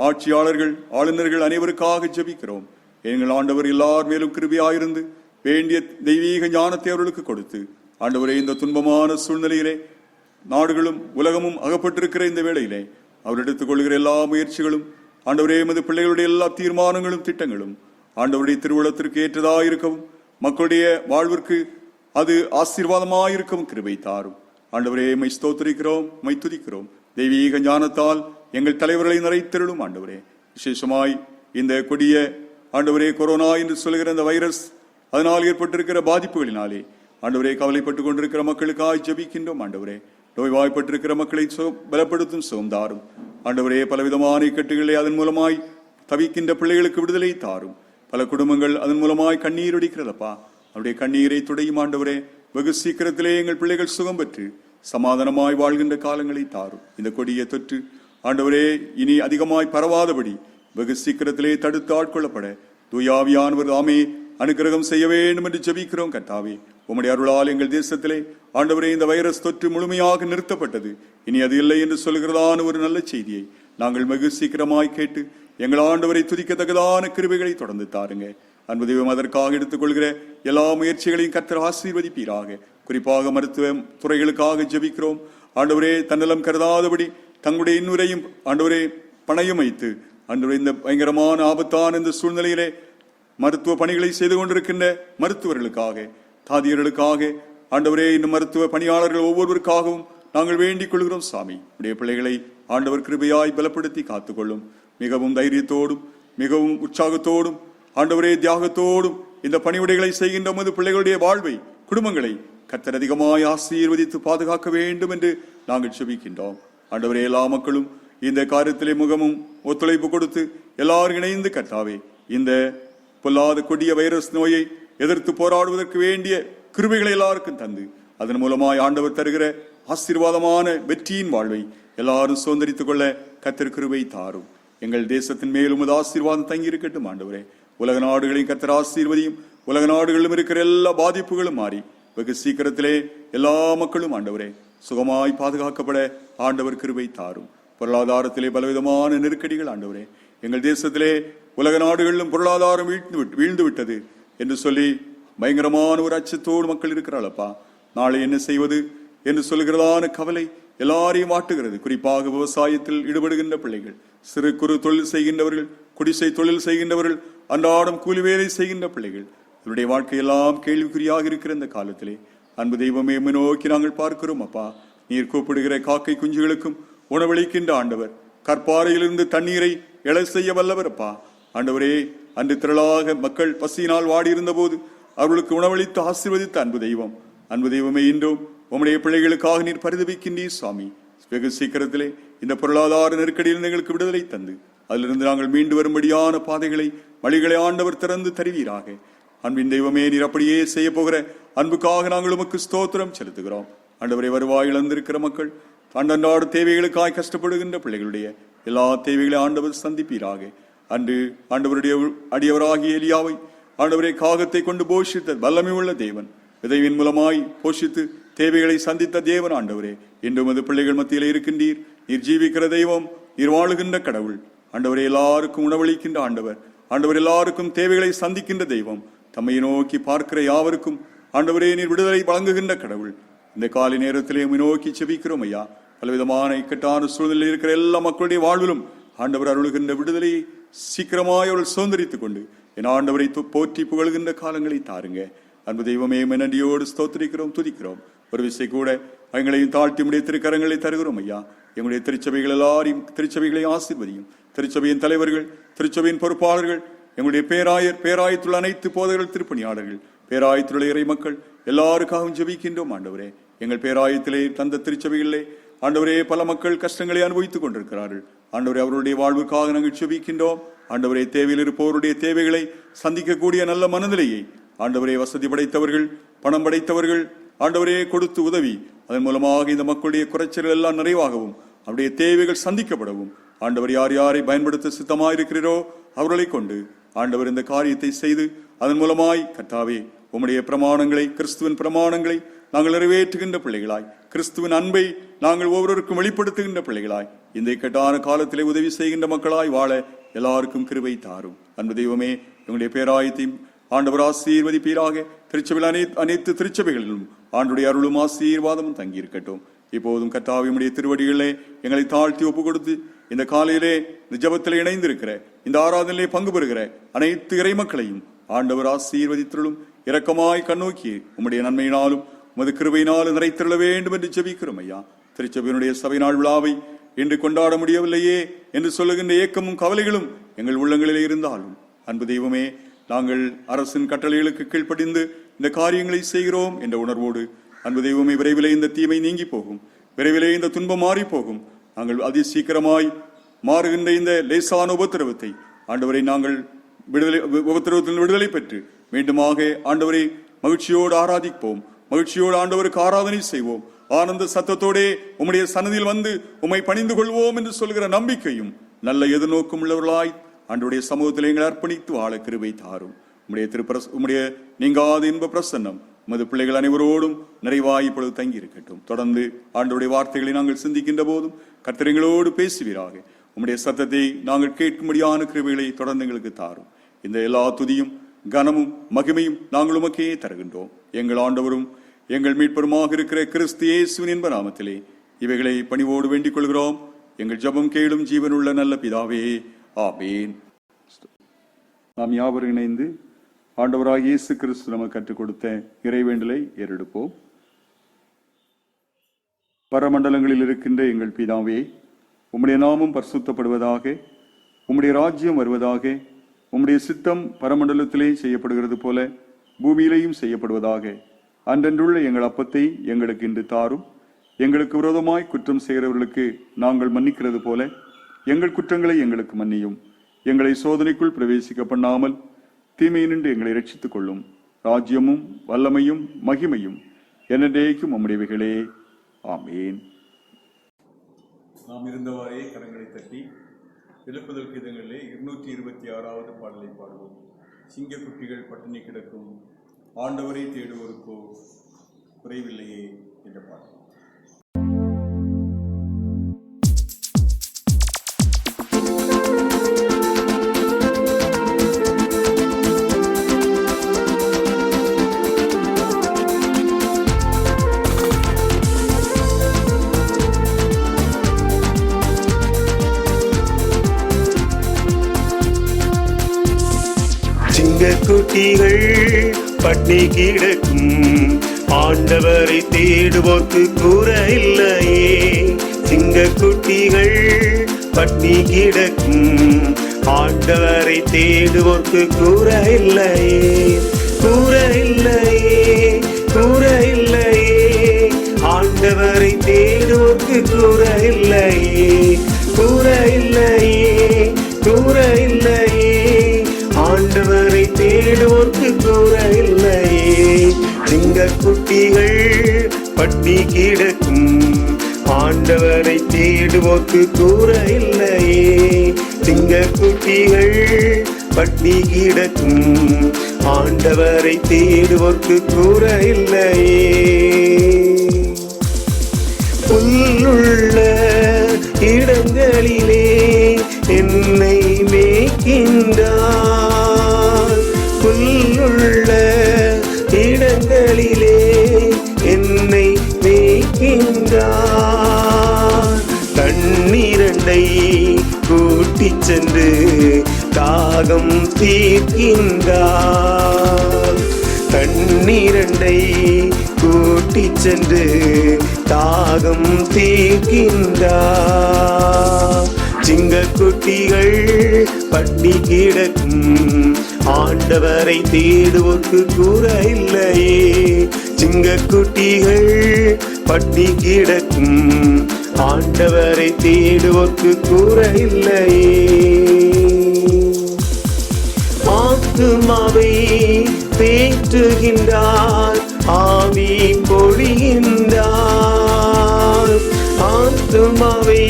Speaker 1: ஆட்சியாளர்கள், ஆளுநர்கள் அனைவருக்காக ஜெபிக்கிறோம். எங்கள் ஆண்டவர் எல்லார் மேலும் கிருபையாயிருந்து வேண்டிய தெய்வீக ஞானத்தை அவர்களுக்கு கொடுத்து ஆண்டவரே, இந்த துன்பமான சூழ்நிலையிலே நாடுகளும் உலகமும் அகப்பட்டிருக்கிற இந்த வேளையிலே அவர் எடுத்துக் கொள்கிற எல்லா முயற்சிகளும் ஆண்டவரே எமது பிள்ளைகளுடைய எல்லா தீர்மானங்களும் திட்டங்களும் ஆண்டவருடைய திருவுளத்திற்கு ஏற்றதாயிருக்கவும் மக்களுடைய வாழ்விற்கு அது ஆசீர்வாதமாயிருக்கவும் கிருபை தாரும். ஆண்டவரே, மை ஸ்தோத்திரிக்கிறோம், மை துதிக்கிறோம். தெய்வீக ஞானத்தால் எங்கள் தலைவர்களை நிறைத்திருளும். ஆண்டவரே, விசேஷமாய் இந்த கொடிய ஆண்டவரே கொரோனா என்று சொல்லுகிற இந்த வைரஸ் அதனால் ஏற்பட்டிருக்கிற பாதிப்புகளினாலே ஆண்டவரே கவலைப்பட்டுக் கொண்டிருக்கிற மக்களுக்காக ஜெபிக்கின்றோம். ஆண்டவரே, நோய்வாய்ப்பட்டிருக்கிற மக்களை பலப்படுத்தும் சுகந்தாரும். ஆண்டவரே, பலவிதமான இக்கட்டுகளை அதன் மூலமாய் தவிக்கின்ற பிள்ளைகளுக்கு விடுதலை தாரும். பல குடும்பங்கள் அதன் மூலமாய் கண்ணீர் அடிக்கிறதப்பா, அவருடைய கண்ணீரை துடையும். ஆண்டவரே, வெகு சீக்கிரத்திலே எங்கள் பிள்ளைகள் சுகம் பெற்று சமாதானமாய் வாழ்கின்ற காலங்களை தாரும். இந்த கொடிய தொற்று ஆண்டவரே இனி அதிகமாய் பரவாதபடி வெகு சீக்கிரத்திலே தடுத்து ஆட்கொள்ளப்பட தூயாவியானவர் தாமே அனுக்கிரகம் செய்ய வேண்டும் என்று ஜெபிக்கிறோம். கர்த்தாவே, உம்முடைய அருளால் எங்கள் தேசத்திலே ஆண்டவரே இந்த வைரஸ் தொற்று முழுமையாக நிறுத்தப்பட்டது, இனி அது இல்லை என்று சொல்கிறதான ஒரு நல்ல செய்தியை நாங்கள் வெகு சீக்கிரமாய் கேட்டு எங்கள் ஆண்டவரை துதிக்கத்தக்கதான கிருபைகளை தொடர்ந்து தாருங்க. அன்பு தெய்வம், அதற்காக எடுத்துக்கொள்கிற எல்லா முயற்சிகளையும் கர்த்தர் ஆசீர்வதிப்பீராக. குறிப்பாக மருத்துவ துறைகளுக்காக ஜெபிக்கிறோம். ஆண்டவரே, தன்னலம் கருதாதபடி தங்களுடைய இன்னுரையும் ஆண்டவரே பணையும் வைத்து ஆண்டவரே இந்த பயங்கரமான ஆபத்தான இந்த சூழ்நிலையிலே மருத்துவ பணிகளை செய்து கொண்டிருக்கின்ற மருத்துவர்களுக்காக, தாதியர்களுக்காக ஆண்டவரே இந்த மருத்துவ பணியாளர்கள் ஒவ்வொருவருக்காகவும் நாங்கள் வேண்டிக் கொள்கிறோம். சாமி, உடைய பிள்ளைகளை ஆண்டவர் கிருபையாய் பலப்படுத்தி காத்துக்கொள்ளும். மிகவும் தைரியத்தோடும் மிகவும் உற்சாகத்தோடும் ஆண்டவரே தியாகத்தோடும் இந்த பணிவிடைகளை செய்கின்ற நமது பிள்ளைகளுடைய வாழ்வை குடும்பங்களை கர்த்தர் அதிகமாய் ஆசீர்வதித்து பாதுகாக்க வேண்டும் என்று நாங்கள் செபிக்கின்றோம். ஆண்டவரே, எல்லா மக்களும் இந்த காரியத்திலே முகமும் ஒத்துழைப்பு கொடுத்து எல்லாரும் இணைந்து கர்த்தாவே இந்த பொல்லாத கொடிய வைரஸ் நோயை எதிர்த்து போராடுவதற்கு வேண்டிய கிருபைகளை எல்லாருக்கும் தந்து அதன் மூலமாய் ஆண்டவர் தருகிற ஆசீர்வாதமான வெற்றியின் வாழ்வை எல்லாரும் சுதந்திரித்துக் கொள்ள கர்த்தர் கிருபை தாரும். எங்கள் தேசத்தின் மேலும் ஆசீர்வாதம் தங்கி இருக்கட்டும். ஆண்டவரே, உலக நாடுகளையும் கர்த்தர் ஆசீர்வதியும். உலக நாடுகளிலும் இருக்கிற எல்லா பாதிப்புகளும் மாறி வெகு சீக்கிரத்திலே எல்லா மக்களும் ஆண்டவரே சுகமாய் பாதுகாக்கப்பட ஆண்டவர் கிருபை தாரும். பொருளாதாரத்திலே பலவிதமான நெருக்கடிகள் ஆண்டவரே, எங்கள் தேசத்திலே உலக நாடுகளிலும் பொருளாதாரம் வீழ்ந்து விட்டது என்று சொல்லி பயங்கரமான ஒரு அச்சத்தோடு மக்கள் இருக்கிறாளப்பா. நாளை என்ன செய்வது என்று சொல்கிறதான கவலை எல்லாரையும் வாட்டுகிறது. குறிப்பாக விவசாயத்தில் ஈடுபடுகின்ற பிள்ளைகள், சிறு குறு தொழில் செய்கின்றவர்கள், குடிசை தொழில் செய்கின்றவர்கள், அன்றாடம் கூலி வேலை செய்கின்ற பிள்ளைகள், இவருடைய வாழ்க்கையெல்லாம் கேள்விக்குறியாக இருக்கிற இந்த காலத்திலே அன்பு தெய்வமே நோக்கி நாங்கள் பார்க்கிறோம் அப்பா. நீர் கூப்பிடுகிற காக்கை குஞ்சுகளுக்கும் உணவளிக்கின்ற ஆண்டவர், கற்பாறையிலிருந்து தண்ணீரை எழ செய்ய வல்லவர் அப்பா. ஆண்டவரே, அன்று திரளாக மக்கள் பசியினால் வாடியிருந்த போது அவர்களுக்கு உணவளித்து ஆசீர்வதித்த அன்பு தெய்வம், அன்பு தெய்வமே இன்றும் உம்முடைய பிள்ளைகளுக்காக நீர் பரிதபிக்கின்றீர் சுவாமி. வெகு சீக்கிரத்திலே இந்த பொருளாதார நெருக்கடியில் எங்களுக்கு விடுதலை தந்து அதிலிருந்து நாங்கள் மீண்டு வரும்படியான பாதைகளை வழிகளை ஆண்டவர் திறந்து தருவீராக. அன்பின் தெய்வமே, நீர் அப்படியே செய்ய போகிற அன்புக்காக நாங்கள் உமக்கு ஸ்தோத்திரம் செலுத்துகிறோம். ஆண்டவரை, வருவாய் இழந்திருக்கிற மக்கள், அன்றன்றாடு தேவைகளுக்காய் கஷ்டப்படுகின்ற பிள்ளைகளுடைய எல்லா தேவைகளை ஆண்டவர் சந்திப்பீராக. அன்று ஆண்டவருடைய அடியவராகிய எலியாவை ஆண்டவரை காகத்தை கொண்டு போஷித்த வல்லமை உள்ள தேவன், விதைவின் மூலமாய் போஷித்து தேவைகளை சந்தித்த தேவன் ஆண்டவரே, இன்றும் அது பிள்ளைகள் மத்தியில் இருக்கின்றீர். நீர் ஜீவிக்கிற தெய்வம், நீர் வாழுகின்ற கடவுள் ஆண்டவரே, எல்லாருக்கும் உணவளிக்கின்ற ஆண்டவர் ஆண்டவர், எல்லாருக்கும் தேவைகளை சந்திக்கின்ற தெய்வம், தம்மை நோக்கி பார்க்கிற யாவருக்கும் ஆண்டவரே நீர் விடுதலை வழங்குகின்ற கடவுள். இந்த காலை நேரத்திலே நோக்கி செபிக்கிறோம் ஐயா. பலவிதமான இக்கட்டான சூழ்நிலையில் இருக்கிற எல்லா மக்களுடைய வாழ்விலும் ஆண்டவர் அருளுகின்ற விடுதலையை சீக்கிரமாய் அவர்கள் சுதந்திரித்துக் கொண்டு என் ஆண்டவரை போற்றி புகழ்கின்ற காலங்களை தாருங்க. அன்பு தெய்வமே, நன்றியோடு ஸ்தோத்திரிக்கிறோம், துதிக்கிறோம். ஒரு விசை கூட எங்களையும் தாழ்த்தி உடைய திருக்கரங்களை தருகிறோம் ஐயா. எங்களுடைய திருச்சபைகள் எல்லாரையும் திருச்சபைகளை ஆசீர்வதியும். திருச்சபையின் தலைவர்கள், திருச்சபையின் பொறுப்பாளர்கள், எங்களுடைய பேராயத்துள்ள அனைத்து போதகர்கள், திருப்பணியாளர்கள், பேராயத்துள்ள இறை மக்கள் எல்லாருக்காகவும் ஜெபிக்கின்றோம் ஆண்டவரே. எங்கள் பேராயத்திலே தந்த திருச்சபைகளிலே ஆண்டவரே பல மக்கள் கஷ்டங்களை அனுபவித்துக் கொண்டிருக்கிறார்கள். ஆண்டவரே, அவருடைய வாழ்வுக்காக நாங்கள் ஜெபிக்கின்றோம். ஆண்டவரே, தேவையில் இருப்பவருடைய தேவைகளை சந்திக்கக்கூடிய நல்ல மனநிலையை ஆண்டவரே, வசதி படைத்தவர்கள், பணம் படைத்தவர்கள் ஆண்டவரே கொடுத்து உதவி, அதன் மூலமாக இந்த மக்களுடைய குறைச்சல்கள் எல்லாம் நிறைவாகவும் அவருடைய தேவைகள் சந்திக்கப்படவும் ஆண்டவர் யார் யாரை பயன்படுத்த சித்தமாயிருக்கிறீரோ அவர்களை கொண்டு ஆண்டவர் இந்த காரியத்தை செய்து அதன் மூலமாய் கர்த்தாவே உம்முடைய பிரமாணங்களை, கிறிஸ்துவின் பிரமாணங்களை நாங்கள் நிறைவேற்றுகின்ற பிள்ளைகளாய், கிறிஸ்துவின் அன்பை நாங்கள் ஒவ்வொருவருக்கும் வெளிப்படுத்துகின்ற பிள்ளைகளாய், இந்த இக்கட்டான காலத்திலே உதவி செய்கின்ற மக்களாய் வாழ எல்லாருக்கும் கிருபை தாரும். அன்பு தெய்வமே, எங்களுடைய பேராயத்தையும் ஆண்டவர் ஆசீர்வதிப்பீராக. திருச்சபையில் அனைத்து திருச்சபைகளிலும் ஆண்டுடைய அருளும் ஆசீர்வாதமும் தங்கி இருக்கட்டும். இப்போதும் கர்த்தாவினுடைய திருவடிகளிலே எங்களை தாழ்த்தி ஒப்பு கொடுத்து இந்த காலையிலே இந்த ஜபத்தில் இணைந்திருக்கிற, இந்த ஆராதனையிலே பங்கு பெறுகிற அனைத்து இறை மக்களையும் ஆண்டவர் ஆசீர்வதித்தருளும். இரக்கமாய் கண்ணோக்கி உம்முடைய நன்மையினாலும் உமது கிருபையினாலும் நிறைத்திருள வேண்டும் என்று ஜெபிக்கிறோம் ஐயா. திருச்சபையினுடைய சபை நாள் விழாவை இன்று கொண்டாட முடியவில்லையே என்று சொல்லுகின்ற ஏக்கமும் கவலைகளும் எங்கள் உள்ளங்களிலே இருந்தாலும் அன்பு தெய்வமே, நாங்கள் அரசின் கட்டளைகளுக்கு கீழ்ப்படிந்து இந்த காரியங்களை செய்கிறோம் என்ற உணர்வோடு அன்பு தெய்வமே, விரைவிலே இந்த தீமை நீங்கி போகும், விரைவிலே இந்த துன்பம் மாறி போகும். நாங்கள் அதி சீக்கிரமாய் மாறுகின்ற இந்த லேசான உபத்திரவத்தை ஆண்டவரை நாங்கள் உபத்திரவத்தில் விடுதலை பெற்று மீண்டுமாக ஆண்டவரை மகிழ்ச்சியோடு ஆராதிப்போம், மகிழ்ச்சியோடு ஆண்டவருக்கு ஆராதனை செய்வோம், ஆனந்த சத்தத்தோடே உம்முடைய சன்னதியில் வந்து உம்மை பணிந்து கொள்வோம் என்று சொல்கிற நம்பிக்கையும் நல்ல எதிர்நோக்கும் உள்ளவர்களாய் ஆண்டவருடைய சமூகத்தில் எங்களை அர்ப்பணித்து வாழ கிருபை தாரும். உம்முடைய நீங்காத இன்ப பிரசன்னம் உமது பிள்ளைகள் அனைவரோடும் நிறைவாய் இப்பொழுது தங்கி இருக்கட்டும். தொடர்ந்து ஆண்டவருடைய வார்த்தைகளை நாங்கள் சிந்திக்கின்ற போதும் கர்த்தரைங்களோடு பேசுவீராக. உம்முடைய சத்தத்தை நாங்கள் கேட்கும்படியான கிருபைகளை தொடர்ந்து எங்களுக்கு தாரும். இந்த எல்லா துதியும் கனமும் மகிமையும் நாங்கள் உமக்கே தருகின்றோம். எங்கள் ஆண்டவரும் எங்கள் மீட்பருமாக இருக்கிற கிறிஸ்து இயேசுவின் என்ப நாமத்திலே இவைகளை பணிவோடு வேண்டிக் கொள்கிறோம். எங்கள் ஜெபம் கேளும் ஜீவனுள்ள நல்ல பிதாவே, ஆமேன். நாம் யாவரும் இணைந்து ஆண்டவராகிய இயேசு கிறிஸ்து நமக்கு கற்றுக் கொடுத்த இறைவேண்டலை ஏறெடுப்போம். பரமண்டலங்களில் இருக்கின்ற எங்கள் பிதாவே, உம்முடைய நாமம் பரிசுத்தப்படுவதாக, உம்முடைய ராஜ்யம் வருவதாக, உம்முடைய சித்தம் பரமண்டலத்திலே செய்யப்படுகிறது போல பூமியிலேயும் செய்யப்படுவதாக. அன்றன்றுள்ள எங்கள் அப்பத்தை எங்களுக்கு இன்று தாரும். எங்களுக்கு விரோதமாய் குற்றம் செய்கிறவர்களுக்கு நாங்கள் மன்னிக்கிறது போல எங்கள் குற்றங்களை எங்களுக்கு மன்னியும். எங்களை சோதனைக்குள் பிரவேசிக்க பண்ணாமல் தீமையினின்று எங்களை ரட்சித்துக் கொள்ளும். ராஜ்யமும் வல்லமையும் மகிமையும் என்னைக்கும் உம்முடையவைகளே, ஆமேன். நாம் இருந்தவாறே கரங்களை தட்டி எழுப்புதல் கீதங்களிலே 226வது பாடலை பாடுவோம். சிங்க குட்டிகள் பட்டினி கிடக்கும், ஆண்டவரை தேடுவோருக்கோ குறைவில்லையே என்ற பாடல்.
Speaker 2: சிங்கக்குட்டிகள் பட்டி கிடக்கும் ஆண்டவரை தேடுவோர்க்கு கூற இல்லையே. சிங்கக்குட்டிகள் பட்டி கிடக்கும் ஆண்டவரை தேடுவோர்க்கு கூற இல்லையே. கூற இல்லையே, கூற இல்லையே, ஆண்டவரை தேடுவோர்க்கு கூற இல்லையே. கூற இல்லையே, கூற இல்லையே, ஆண்டவரை தேடுவோர்க்கு கூற இல்லையே. சிங்கக்குட்டிகள் பட்டி கிடக்கும் ஆண்டவரை தேடுவோர்க்கு கூற இல்லையே. சிங்கக்குட்டிகள் பட்டி கிடக்கும் ஆண்டவரை தேடுவோர்க்கு கூற இல்லையே. புல்லுள்ள இடங்களிலே என்னை மேய்க்கின்றார். புல்லுள்ள இடங்களிலே என்னை மேய்க்கின்றார். தண்ணீரண்டை கூட்டிச் சென்று தாகம் தீர்க்கின்றார். தண்ணீரண்டை கூட்டிச் சென்று தாகம் தீர்க்கின்றார். சிங்கக்குட்டிகள் பட்டி கிடக்கும் ஆண்டவரை தேடுவோர்க்கு கூற இல்லையே. சிங்கக்குட்டிகள் பட்டி கிடக்கும் ஆண்டவரை தேடுவோர்க்கு கூற இல்லையே. ஆத்துமாவை தேற்றுகின்றார், ஆவி பொழிகின்றார். ஆத்துமாவை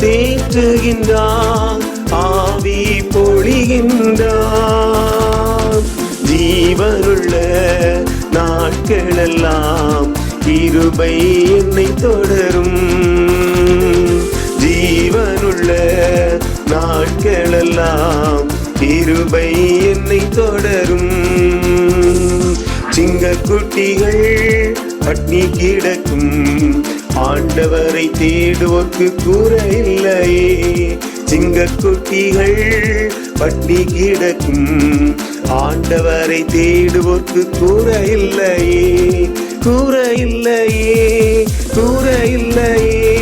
Speaker 2: தேற்றுகின்றார், ஆவி பொழிகின்றார். ஜீவனுள்ள நாட்களெல்லாம் கிருபை என்னை தொடரும். ஜீவனுள்ள நாட்களெல்லாம் கிருபை என்னை தொடரும். சிங்கக்குட்டிகள் பட்டி கிடக்கும் ஆண்டவரை தேடுவோர்க்கு கூற இல்லையே. சிங்கக்குட்டிகள் பட்டி கிடக்கும் ஆண்டவரை தேடுவோர்க்கு கூற இல்லையே. கூற இல்லையே, கூற இல்லையே,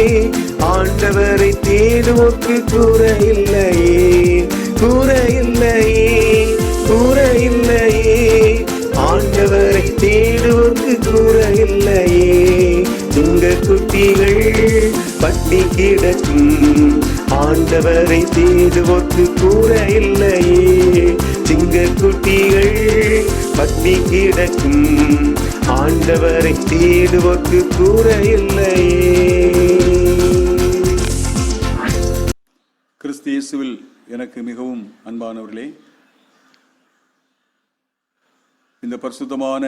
Speaker 2: ஆண்டவரை தேடுவோர்க்கு கூற இல்லையே. கூற இல்லையே, கூற இல்லையே, ஆண்டவரை தேடுவோர்க்கு கூற இல்லையே. சிங்கக்குட்டிகள் பட்டி கிடக்கும் ஆண்டவரை தேடுவோர்க்கு கூற இல்லையே. சிங்கக்குட்டிகள் பட்டி கிடக்கும் ஆண்டவரை தேடுவோர்க்கு கூற இல்லையே.
Speaker 1: கிறிஸ்து இயேசுவில் எனக்கு மிகவும் அன்பானவர்களே, இந்த பரிசுத்தமான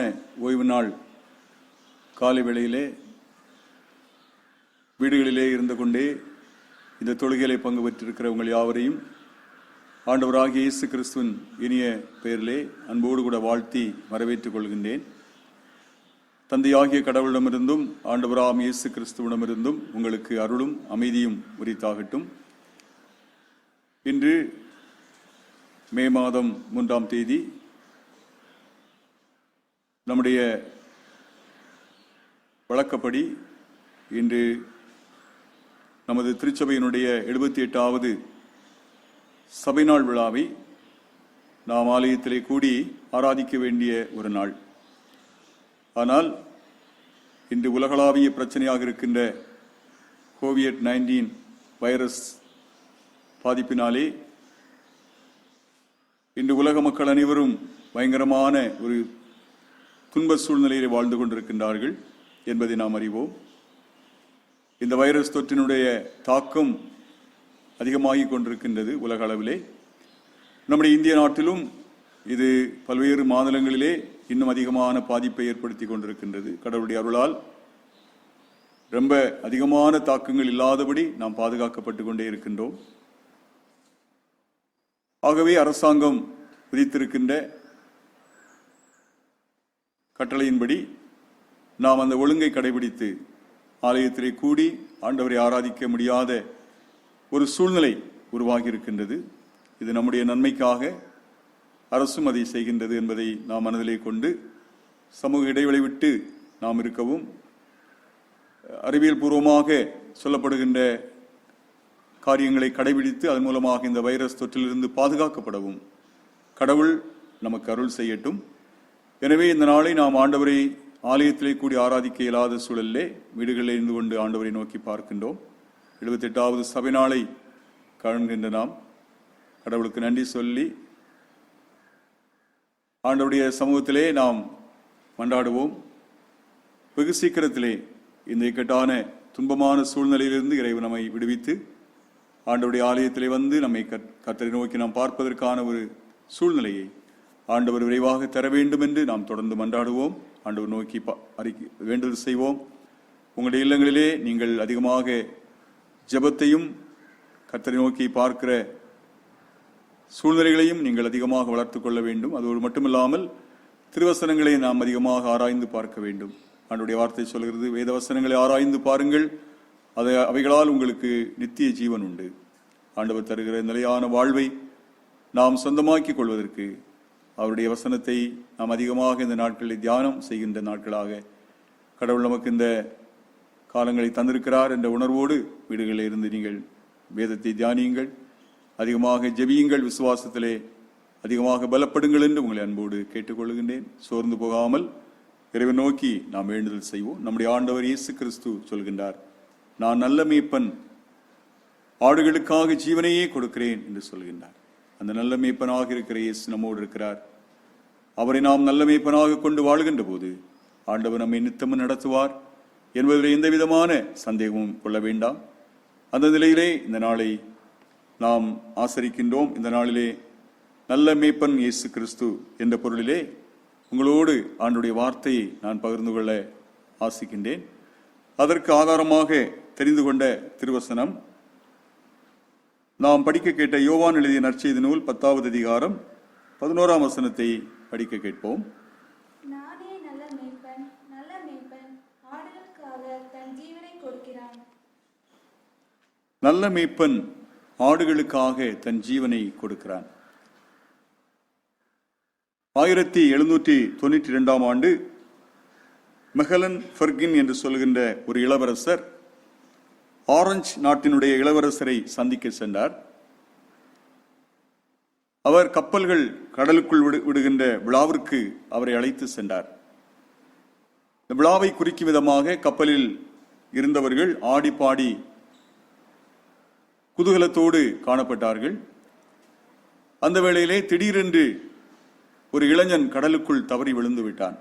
Speaker 1: ஓய்வு நாள் காலை வேளையிலே வீடுகளிலே இருந்து கொண்டே இந்த தொழுகையிலே பங்கு பெற்றிருக்கிற உங்கள் யாவரையும் ஆண்டவராகிய இயேசு கிறிஸ்துவின் இனிய பெயரிலே அன்போடு கூட வாழ்த்தி வரவேற்றுக் கொள்கின்றேன். தந்தையாகிய கடவுளிடமிருந்தும் ஆண்டவராம் இயேசு கிறிஸ்துவிடமிருந்தும் உங்களுக்கு அருளும் அமைதியும் உரித்தாகட்டும். இன்று மே மாதம் 3ஆம் தேதி நம்முடைய வழக்கப்படி இன்று நமது திருச்சபையினுடைய 78வது சபை நாள் விழாவை நாம் ஆலயத்திலே கூடி ஆராதிக்க வேண்டிய ஒரு நாள். ஆனால் இன்று உலகளாவிய பிரச்சனையாக இருக்கின்ற COVID-19 வைரஸ் பாதிப்பினாலே இன்று உலக மக்கள் அனைவரும் பயங்கரமான ஒரு துன்ப சூழ்நிலையில் வாழ்ந்து கொண்டிருக்கின்றார்கள் என்பதை நாம் அறிவோம். இந்த வைரஸ் தொற்றினுடைய தாக்கம் அதிகமாகிக் கொண்டிருக்கின்றது உலக அளவிலே. நம்முடைய இந்திய நாட்டிலும் இது பல்வேறு மாநிலங்களிலே இன்னும் அதிகமான பாதிப்பை ஏற்படுத்தி கொண்டிருக்கின்றது. கடவுளுடைய அருளால் ரொம்ப அதிகமான தாக்கங்கள் இல்லாதபடி நாம் பாதுகாக்கப்பட்டு கொண்டே இருக்கின்றோம். ஆகவே அரசாங்கம் விதித்திருக்கின்ற கட்டளையின்படி நாம் அந்த ஒழுங்கை கடைபிடித்து ஆலயத்திலே கூடி ஆண்டவரை ஆராதிக்க முடியாத ஒரு சூழ்நிலை உருவாகி இருக்கின்றது. இது நம்முடைய நன்மைக்காக அரசும் அதை செய்கின்றது என்பதை நாம் மனதிலே கொண்டு சமூக இடைவெளி விட்டு நாம் இருக்கவும், அறிவியல் பூர்வமாக சொல்லப்படுகின்ற காரியங்களை கடைபிடித்து அதன் மூலமாக இந்த வைரஸ் தொற்றிலிருந்து பாதுகாக்கப்படவும் கடவுள் நமக்கு அருள் செய்யட்டும். எனவே இந்த நாளை நாம் ஆண்டவரை ஆலயத்திலே கூடி ஆராதிக்க இயலாத சூழலிலே வீடுகளில் இருந்து கொண்டு ஆண்டவரை நோக்கி பார்க்கின்றோம். 78வது சபை நாளை காண்கின்ற நாம் கடவுளுக்கு நன்றி சொல்லி ஆண்டவருடைய சமூகத்திலே நாம் மன்றாடுவோம். வெகு சீக்கிரத்திலே இந்த இக்கட்டான துன்பமான சூழ்நிலையிலிருந்து இறைவன் நம்மை விடுவித்து ஆண்டவருடைய ஆலயத்திலே வந்து நம்மை கர்த்தரை நோக்கி நாம் பார்ப்பதற்கான ஒரு சூழ்நிலையை ஆண்டவர் விரைவாக தர வேண்டும் என்று நாம் தொடர்ந்து மன்றாடுவோம். ஆண்டவர் நோக்கி வேண்டுதல் செய்வோம். உங்களுடைய இல்லங்களிலே நீங்கள் அதிகமாக ஜெபத்தையும் கர்த்தரை நோக்கி பார்க்கிற சூழ்நிலைகளையும் நீங்கள் அதிகமாக வளர்த்து கொள்ள வேண்டும். அதோடு மட்டுமில்லாமல் திருவசனங்களை நாம் அதிகமாக ஆராய்ந்து பார்க்க வேண்டும். ஆண்டவருடைய வார்த்தை சொல்கிறது, வேத வசனங்களை ஆராய்ந்து பாருங்கள், அவைகளால் உங்களுக்கு நித்திய ஜீவன் உண்டு. ஆண்டவர் தருகிற நிலையான வாழ்வை நாம் சொந்தமாக்கிக் கொள்வதற்கு அவருடைய வசனத்தை நாம் அதிகமாக இந்த நாட்களில் தியானம் செய்கின்ற நாட்களாக கடவுள் நமக்கு இந்த காலங்களை தந்திருக்கிறார் என்ற உணர்வோடு வீடுகளில் இருந்து நீங்கள் வேதத்தை தியானியுங்கள், அதிகமாக ஜெபியுங்கள், விசுவாசத்திலே அதிகமாக பலப்படுங்கள் என்று உங்களை அன்போடு கேட்டுக்கொள்கின்றேன். சோர்ந்து போகாமல் இறைவன் நோக்கி நாம் வேண்டுதல் செய்வோம். நம்முடைய ஆண்டவர் இயேசு கிறிஸ்து சொல்கின்றார், நான் நல்ல மேய்ப்பன், ஆடுகளுக்காக ஜீவனையே கொடுக்கிறேன் என்று சொல்கின்றார். அந்த நல்ல மேய்ப்பனாக இருக்கிற இயேசு நம்மோடு இருக்கிறார். அவரை நாம் நல்ல மேய்ப்பனாக கொண்டு வாழ்கின்ற போது ஆண்டவர் நம்மை நித்தமும் நடத்துவார் என்பதில் எந்த விதமான சந்தேகமும் கொள்ள வேண்டாம். அந்த நிலையிலே இந்த நாளை நாம் ஆசரிக்கின்றோம். இந்த நாளிலே நல்ல மேய்ப்பன் இயேசு கிறிஸ்து என்ற பொருளிலே உங்களோடு ஆண்டுடைய வார்த்தையை நான் பகிர்ந்து கொள்ள ஆசிக்கின்றேன். அதற்கு ஆதாரமாக தெரிந்து கொண்ட திருவசனம் நாம் படிக்க கேட்ட யோவான் எழுதிய நற்செய்தி நூல் 10வது அதிகாரம் 11ஆம் வசனத்தை படிக்க கேட்போம்.
Speaker 3: நானே நல்ல மேய்ப்பன், நல்ல மேய்ப்பன் ஆடுகளுக்காக தன் ஜீவனை கொடுக்கிறான்.
Speaker 1: நல்ல மேய்ப்பன் ஆடுகளுக்காக தன் ஜீவனை கொடுக்கிறான். 1792ஆம் ஆண்டு மெஹலன் ஃபெர்கின் என்று சொல்கின்ற ஒரு இளவரசர் ஆரஞ்சு நாட்டினுடைய இளவரசரை சந்திக்க சென்றார். அவர் கப்பல்கள் கடலுக்குள் விடுகின்ற விழாவிற்கு அவரை அழைத்து சென்றார். இந்த விழாவை குறிக்கும் விதமாக கப்பலில் இருந்தவர்கள் ஆடி பாடி குதூகலத்தோடு காணப்பட்டார்கள். அந்த வேளையிலே திடீரென்று ஒரு இளைஞன் கடலுக்குள் தவறி விழுந்து விட்டான்.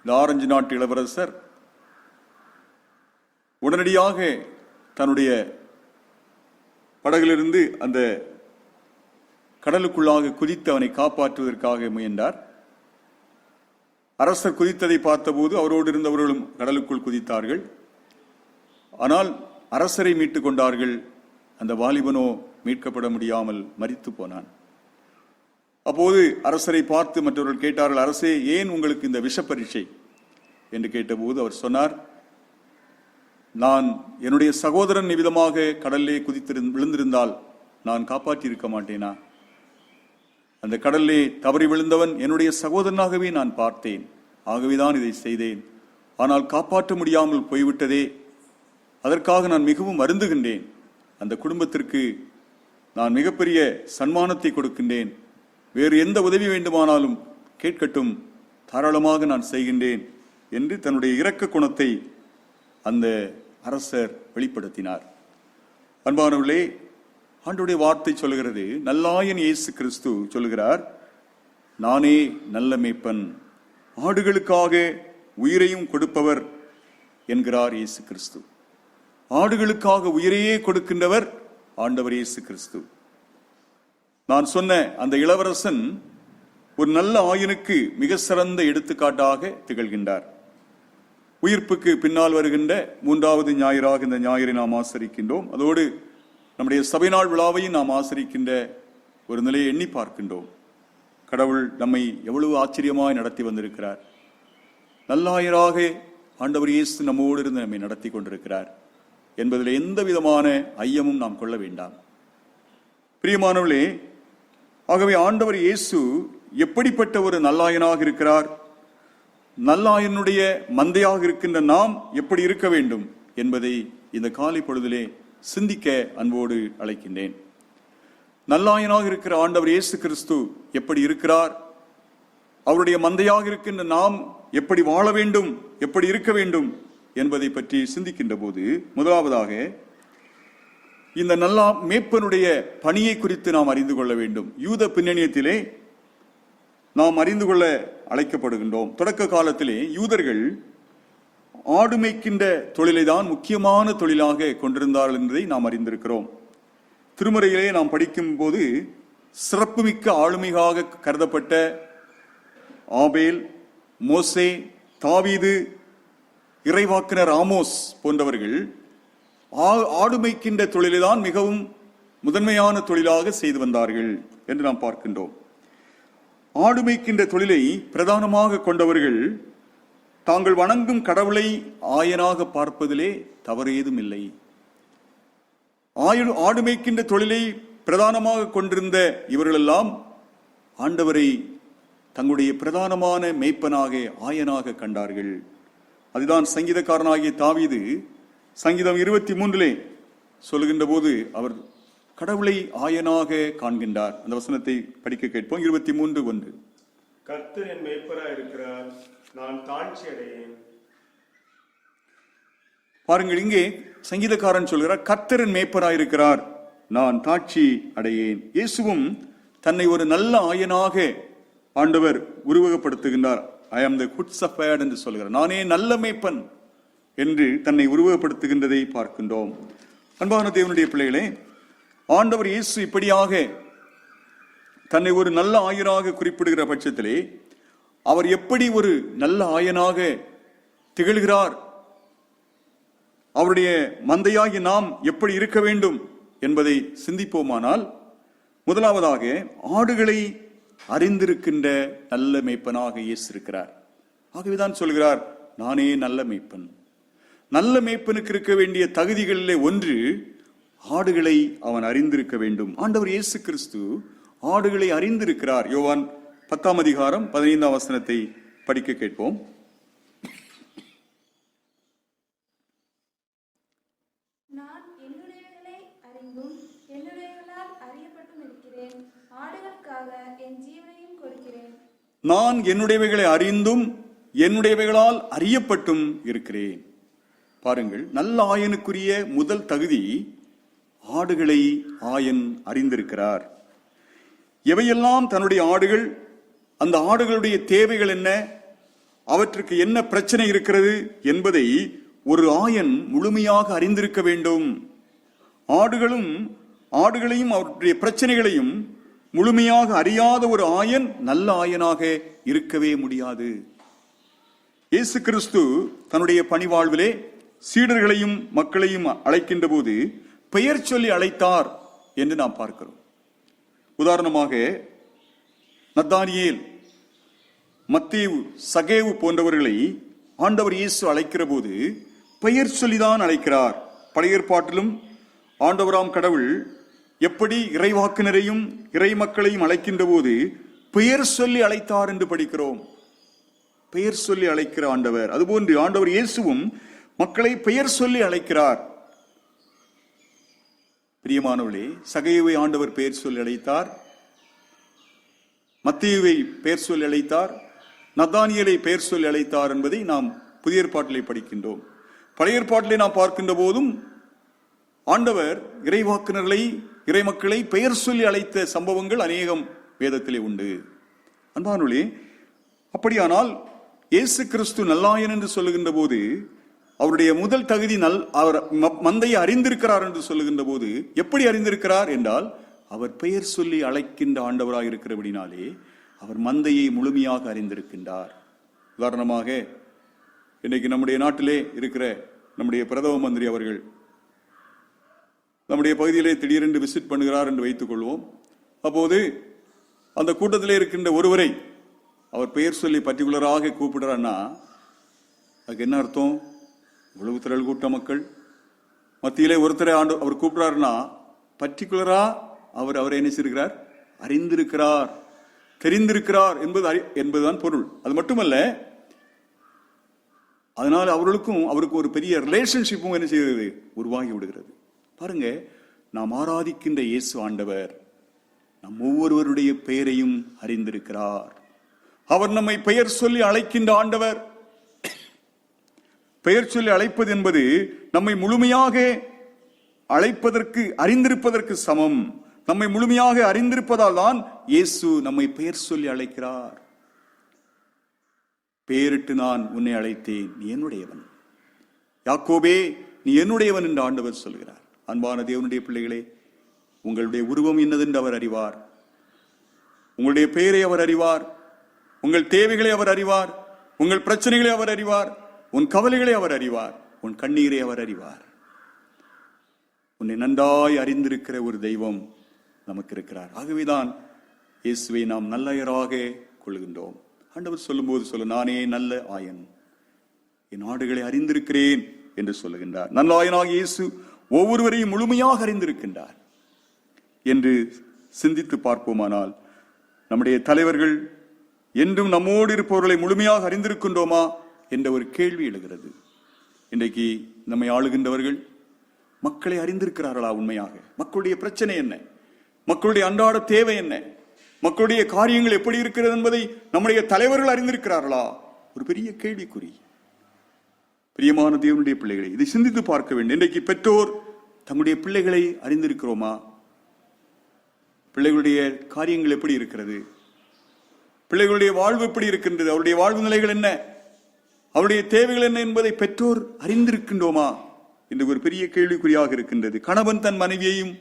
Speaker 1: இந்த ஆரஞ்சு நாட்டு இளவரசர் உடனடியாக தன்னுடைய படகிலிருந்து அந்த கடலுக்குள்ளாக குதித்து அவனை காப்பாற்றுவதற்காக முயன்றார். அரசர் குதித்ததை பார்த்தபோது அவரோடு இருந்தவர்களும் கடலுக்குள் குதித்தார்கள். ஆனால் அரசரை மீட்டுக் கொண்டார்கள். அந்த வாலிபனோ மீட்கப்பட முடியாமல் மரித்து போனான். அப்போது அரசரை பார்த்து மற்றவர்கள் கேட்டார்கள், அரசே, ஏன் உங்களுக்கு இந்த விஷ பரீட்சை என்று கேட்டபோது அவர் சொன்னார், நான் என்னுடைய சகோதரன் நிமித்தமாக கடலிலே விழுந்திருந்தால் நான் காப்பாற்றி இருக்க மாட்டேனா? அந்த கடலிலே தவறி விழுந்தவன் என்னுடைய சகோதரனாகவே நான் பார்த்தேன், ஆகவேதான் இதை செய்தேன். ஆனால் காப்பாற்ற முடியாமல் போய்விட்டதே, அதற்காக நான் மிகவும் வருந்துகின்றேன். அந்த குடும்பத்திற்கு நான் மிகப்பெரிய சன்மானத்தை கொடுக்கின்றேன். வேறு எந்த உதவி வேண்டுமானாலும் கேட்கட்டும், தாராளமாக நான் செய்கின்றேன் என்று தன்னுடைய இரக்க குணத்தை அந்த அரசர் வெளிப்படுத்தினார். அன்பானவர்களே, ஆண்டவருடைய வார்த்தை சொல்கிறது, நல்லாயன் இயேசு கிறிஸ்து சொல்கிறார், நானே நல்ல மேய்ப்பன், ஆடுகளுக்காக உயிரையும் கொடுப்பவர் என்கிறார் இயேசு கிறிஸ்து. ஆடுகளுக்காக உயிரையே கொடுக்கின்றவர் ஆண்டவர் இயேசு கிறிஸ்து. நான் சொன்ன அந்த இளவரசன் ஒரு நல்ல ஆயனுக்கு மிக சிறந்த எடுத்துக்காட்டாக திகழ்கின்றார். உயிர்ப்புக்கு பின்னால் வருகின்ற 3வது ஞாயிறாக இந்த ஞாயிறை நாம் ஆசரிக்கின்றோம். அதோடு நம்முடைய சபை நாள் விழாவையும் நாம் ஆசரிக்கின்ற ஒரு நிலையை எண்ணி பார்க்கின்றோம். கடவுள் நம்மை எவ்வளவு ஆச்சரியமாய் நடத்தி வந்திருக்கிறார். நல்லாயராக ஆண்டவர் இயேசு நம்மோடு இருந்து நம்மை நடத்தி கொண்டிருக்கிறார் என்பதில் எந்த விதமான ஐயமும் நாம் கொள்ள வேண்டாம். பிரியமானவர்களே, ஆகவே ஆண்டவர் இயேசு எப்படிப்பட்ட ஒரு நல்லாயனாக இருக்கிறார், நல்லாயனுடைய மந்தையாக இருக்கின்ற நாம் எப்படி இருக்க வேண்டும் என்பதை இந்த காலை பொழுதிலே சிந்திக்க அன்போடு அழைக்கின்றேன். நல்லாயனாக இருக்கிற ஆண்டவர் இயேசு கிறிஸ்து எப்படி இருக்கிறார், அவருடைய மந்தையாக இருக்கின்ற நாம் எப்படி வாழ வேண்டும், எப்படி இருக்க வேண்டும் என்பதை பற்றி சிந்திக்கின்ற போது, முதலாவதாக இந்த நல்ல மேய்ப்பனுடைய பணியை குறித்து நாம் அறிந்து கொள்ள வேண்டும். யூத பின்னணியத்திலே நாம் அறிந்து கொள்ள அழைக்கப்படுகின்றோம். தொடக்க காலத்திலே யூதர்கள் ஆடு மேய்க்கின்ற தொழிலை தான் முக்கியமான தொழிலாக கொண்டிருந்தார்கள் என்பதை நாம் அறிந்திருக்கிறோம். திருமறையிலே நாம் படிக்கும் போது சிறப்புமிக்க ஆளுமையாக கருதப்பட்ட ஆபேல், மோசே, தாவீது, இறைவாக்கினர் ஆமோஸ் போன்றவர்கள் ஆடு மேய்க்கின்ற தொழிலை தான் மிகவும் முதன்மையான தொழிலாக செய்து வந்தார்கள் என்று நாம் பார்க்கின்றோம். ஆடு மேய்க்கின்ற தொழிலை பிரதானமாக கொண்டவர்கள் தாங்கள் வணங்கும் கடவுளை ஆயனாக பார்ப்பதிலே தவறு ஏதும் இல்லை. ஆடு மேய்க்கின்ற தொழிலை பிரதானமாக கொண்டிருந்த இவர்களெல்லாம் ஆண்டவரை தங்களுடைய பிரதானமான மேய்ப்பனாக ஆயனாக கண்டார்கள். அதுதான் சங்கீதக்காரனாகிய தாவீது சங்கீதம் 23 சொல்லுகின்ற போது அவர் கடவுளை ஆயனாக காண்கின்றார். அந்த வசனத்தை படிக்க கேட்போம். 23:1.
Speaker 2: கர்த்தர் என் மேய்ப்பராய் இருக்கிறார், நான் தாழ்ச்சி அடையேன்.
Speaker 1: பாருங்கள், இங்கே சங்கீதக்காரன் சொல்கிறார், கர்த்தரின் மேய்ப்பராய் இருக்கிறார், நான் தாழ்ச்சி அடையேன். இயேசுவும் தன்னை ஒரு நல்ல ஆயனாக ஆண்டவர் உருவகப்படுத்துகின்றார். ஐ ஆம் தி குட் ஷெப்பர்ட் என்று சொல்கிறார். நானே நல்ல மேய்ப்பன் என்று தன்னை உருவகப்படுத்துகின்றதை பார்க்கின்றோம். அன்பான தேவனுடைய பிள்ளைகளே, ஆண்டவர் இயேசு இப்படியாக தன்னை ஒரு நல்ல ஆயனாக குறிப்பிடுகிற பட்சத்திலே அவர் எப்படி ஒரு நல்ல ஆயனாக திகழ்கிறார், அவருடைய மந்தையாகி நாம் எப்படி இருக்க வேண்டும் என்பதை சிந்திப்போமானால், முதலாவதாக ஆடுகளை அறிந்திருக்கின்ற நல்ல மேய்ப்பனாக இயேசு இருக்கிறார். ஆகவேதான் சொல்கிறார், நானே நல்ல மேய்ப்பன். நல்ல மேய்ப்பனுக்கு இருக்க வேண்டிய தகுதிகளிலே ஒன்று, ஆடுகளை அவன் அறிந்திருக்க வேண்டும். ஆண்டவர் இயேசு கிறிஸ்து ஆடுகளை அறிந்திருக்கிறார். யோவான் 10:15 படிக்க கேட்போம்.
Speaker 3: நான் என்னுடையவைகளை அறிந்தும் என்னுடையவர்களால் அறியப்பட்டும் இருக்கிறேன், ஆடுகளுக்காக என் ஜீவனையும் கொடுக்கிறேன்.
Speaker 1: நான் என்னுடையவைகளை அறிந்தும் என்னுடையவைகளால் அறியப்பட்டும் இருக்கிறேன். பாருங்கள், நல்ல ஆயனுக்குரிய முதல் தகுதி, ஆடுகளை ஆயன் அறிந்திருக்கிறார். எவையெல்லாம் தன்னுடைய ஆடுகள், அந்த ஆடுகளுடைய தேவைகள் என்ன, அவற்றுக்கு என்ன பிரச்சனை இருக்கிறது என்பதை ஒரு ஆயன் முழுமையாக அறிந்திருக்க வேண்டும். ஆடுகளையும் அவற்றுடைய பிரச்சனைகளையும் முழுமையாக அறியாத ஒரு ஆயன் நல்ல ஆயனாக இருக்கவே முடியாது. இயேசு கிறிஸ்து தன்னுடைய பணிவாழ்விலே சீடர்களையும் மக்களையும் அழைக்கின்ற போது பெயர் சொல்லி அழைத்தார் என்று நாம் பார்க்கிறோம். உதாரணமாக நத்தானியேல், மத்தேயு, சகேவு போன்றவர்களை ஆண்டவர் இயேசு அழைக்கிற போது பெயர் சொல்லிதான் அழைக்கிறார். பழைய ஏற்பாட்டிலும் ஆண்டவராம் கடவுள் எப்படி இறைவாக்கினரையும் இறை மக்களையும் அழைக்கின்ற போது பெயர் சொல்லி அழைத்தார் என்று படிக்கிறோம். பெயர் சொல்லி அழைக்கிற ஆண்டவர். அதுபோன்று ஆண்டவர் இயேசுவும் மக்களை பெயர் சொல்லி அழைக்கிறார். பிரியமானவர்களே, சகேயுவை ஆண்டவர் பெயர் சொல்லி அழைத்தார், மத்தேயுவை பெயர் சொல்லி அழைத்தார், நத்தானியேலை பெயர் சொல்லி அழைத்தார் என்பதை நாம் புதிய ஏற்பாட்டிலே படிக்கின்றோம். பழைய ஏற்பாட்டிலே நாம் பார்க்கின்ற போதும் ஆண்டவர் இறைவாக்கினர்களை இறை மக்களை பெயர் சொல்லி அழைத்த சம்பவங்கள் அநேகம் வேதத்திலே உண்டு. அன்பானவர்களே, அப்படியானால் இயேசு கிறிஸ்து நல்லாயன் என்று சொல்லுகின்ற போது அவருடைய முதல் தகுதி அவர் மந்தையை அறிந்திருக்கிறார் என்று சொல்லுகின்ற போது எப்படி அறிந்திருக்கிறார் என்றால், அவர் பெயர் சொல்லி அழைக்கின்ற ஆண்டவராக இருக்கிறபடினாலே அவர் மந்தையை முழுமையாக அறிந்திருக்கின்றார். உதாரணமாக இன்னைக்கு நம்முடைய நாட்டிலே இருக்கிற நம்முடைய பிரதம மந்திரி அவர்கள் நம்முடைய பகுதியிலே திடீரென்று விசிட் பண்ணுகிறார் என்று வைத்துக் கொள்வோம். அப்போது அந்த கூட்டத்திலே இருக்கின்ற ஒருவரை அவர் பெயர் சொல்லி பர்டிகுலராக கூப்பிடுறான்னா அதுக்கு என்ன அர்த்தம்? இவ்வளவு திரள் கூட்ட மக்கள் மத்தியிலே ஒருத்தரை அவர் கூப்பிடுறாருன்னா பர்டிகுலரா அவரை என்ன செய்கிறார்? அறிந்திருக்கிறார், தெரிந்திருக்கிறார் என்பதுதான் பொருள். அது மட்டுமல்ல, அதனால் அவருக்கு ஒரு பெரிய ரிலேஷன்ஷிப்பும் என்ன செய்கிறது? உருவாகி விடுகிறது. பாருங்க, நாம் ஆராதிக்கின்ற இயேசு ஆண்டவர் நம் ஒவ்வொருவருடைய பெயரையும் அறிந்திருக்கிறார். அவர் நம்மை பெயர் சொல்லி அழைக்கின்ற ஆண்டவர். பெயர் சொல்லி அழைப்பது என்பது நம்மை முழுமையாக அழைப்பதற்கு, அறிந்திருப்பதற்கு சமம். நம்மை முழுமையாக அறிந்திருப்பதால் தான் இயேசு நம்மை பெயர் சொல்லி அழைக்கிறார். பெயரிட்டு நான் உன்னை அழைத்தேன், நீ என்னுடையவன். யாக்கோபே, நீ என்னுடையவன் என்று ஆண்டவர் சொல்கிறார். அன்பான தேவனுடைய பிள்ளைகளே, உங்களுடைய உருவம் என்னதென்று அவர் அறிவார். உங்களுடைய பெயரை அவர் அறிவார். உங்கள் தேவைகளை அவர் அறிவார். உங்கள் பிரச்சனைகளை அவர் அறிவார். உன் கவலைகளை அவர் அறிவார். உன் கண்ணீரை அவர் அறிவார். உன்னை நன்றாய் அறிந்திருக்கிற ஒரு தெய்வம் நமக்கு இருக்கிறார். ஆகவேதான் இயேசுவை நாம் நல்லயராக கொள்கின்றோம். ஆண்டவர் சொல்லும்போது நானே நல்ல ஆயன், என் ஆடுகளை அறிந்திருக்கிறேன் என்று சொல்லுகின்றார். நல்ல ஆயனாக இயேசு ஒவ்வொருவரையும் முழுமையாக அறிந்திருக்கின்றார் என்று சிந்தித்து பார்ப்போமானால், நம்முடைய தலைவர்கள் என்றும் நம்மோடு இருப்பவர்களை முழுமையாக அறிந்திருக்கின்றோமா என்ற ஒரு கேள்வி எழுகிறது. இன்றைக்கு நம்மை ஆளுகின்றவர்கள் மக்களை அறிந்திருக்கிறார்களா? உண்மையாக மக்களுடைய பிரச்சனை என்ன, மக்களுடைய அன்றாட தேவை என்ன, மக்களுடைய காரியங்கள் எப்படி இருக்கிறது என்பதை நம்முடைய தலைவர்கள் அறிந்திருக்கிறார்களா? ஒரு பெரிய கேள்விக்குறி. பிரியமான தேவனுடைய பிள்ளைகளை, இதை சிந்தித்து பார்க்க வேண்டும். இன்றைக்கு பெற்றோர் தங்களுடைய பிள்ளைகளை அறிந்திருக்கிறோமா? பிள்ளைகளுடைய காரியங்கள் எப்படி இருக்கிறது? பிள்ளைகளுடைய வாழ்வு எப்படி இருக்கின்றது? அவருடைய வாழ்வு நிலைகள் என்ன, அவருடைய தேவைகள் என்ன என்பதை பெற்றோர் அறிந்திருக்கின்றோமா என்று ஒரு பெரிய கேள்விக்குறியாக இருக்கின்றது. கணவன் தன் மனைவியையும்,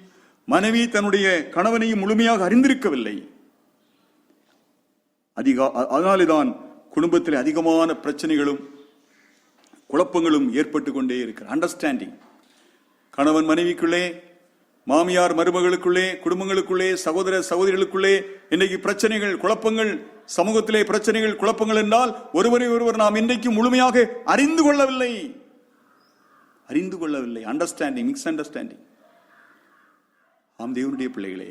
Speaker 1: மனைவி தன்னுடைய கணவனையும் முழுமையாக அறிந்திருக்கவில்லை. அதனால்தான் குடும்பத்தில் அதிகமான பிரச்சனைகளும் குழப்பங்களும் ஏற்பட்டு கொண்டே இருக்கிற. அண்டர்ஸ்டாண்டிங், கணவன் மனைவிக்குள்ளே, மாமியார் மருமகளுக்குள்ளே, குடும்பங்களுக்குள்ளே, சகோதர சகோதரிகளுக்குள்ளே இன்றைக்கு பிரச்சனைகள், குழப்பங்கள், சமூகத்திலே பிரச்சனைகள், குழப்பங்கள் என்றால் ஒருவரை ஒருவர் நாம் இன்றைக்கு முழுமையாக அறிந்து கொள்ளவில்லை. Understanding, mix understanding. ஆம் தேவனுடைய பிள்ளைகளே,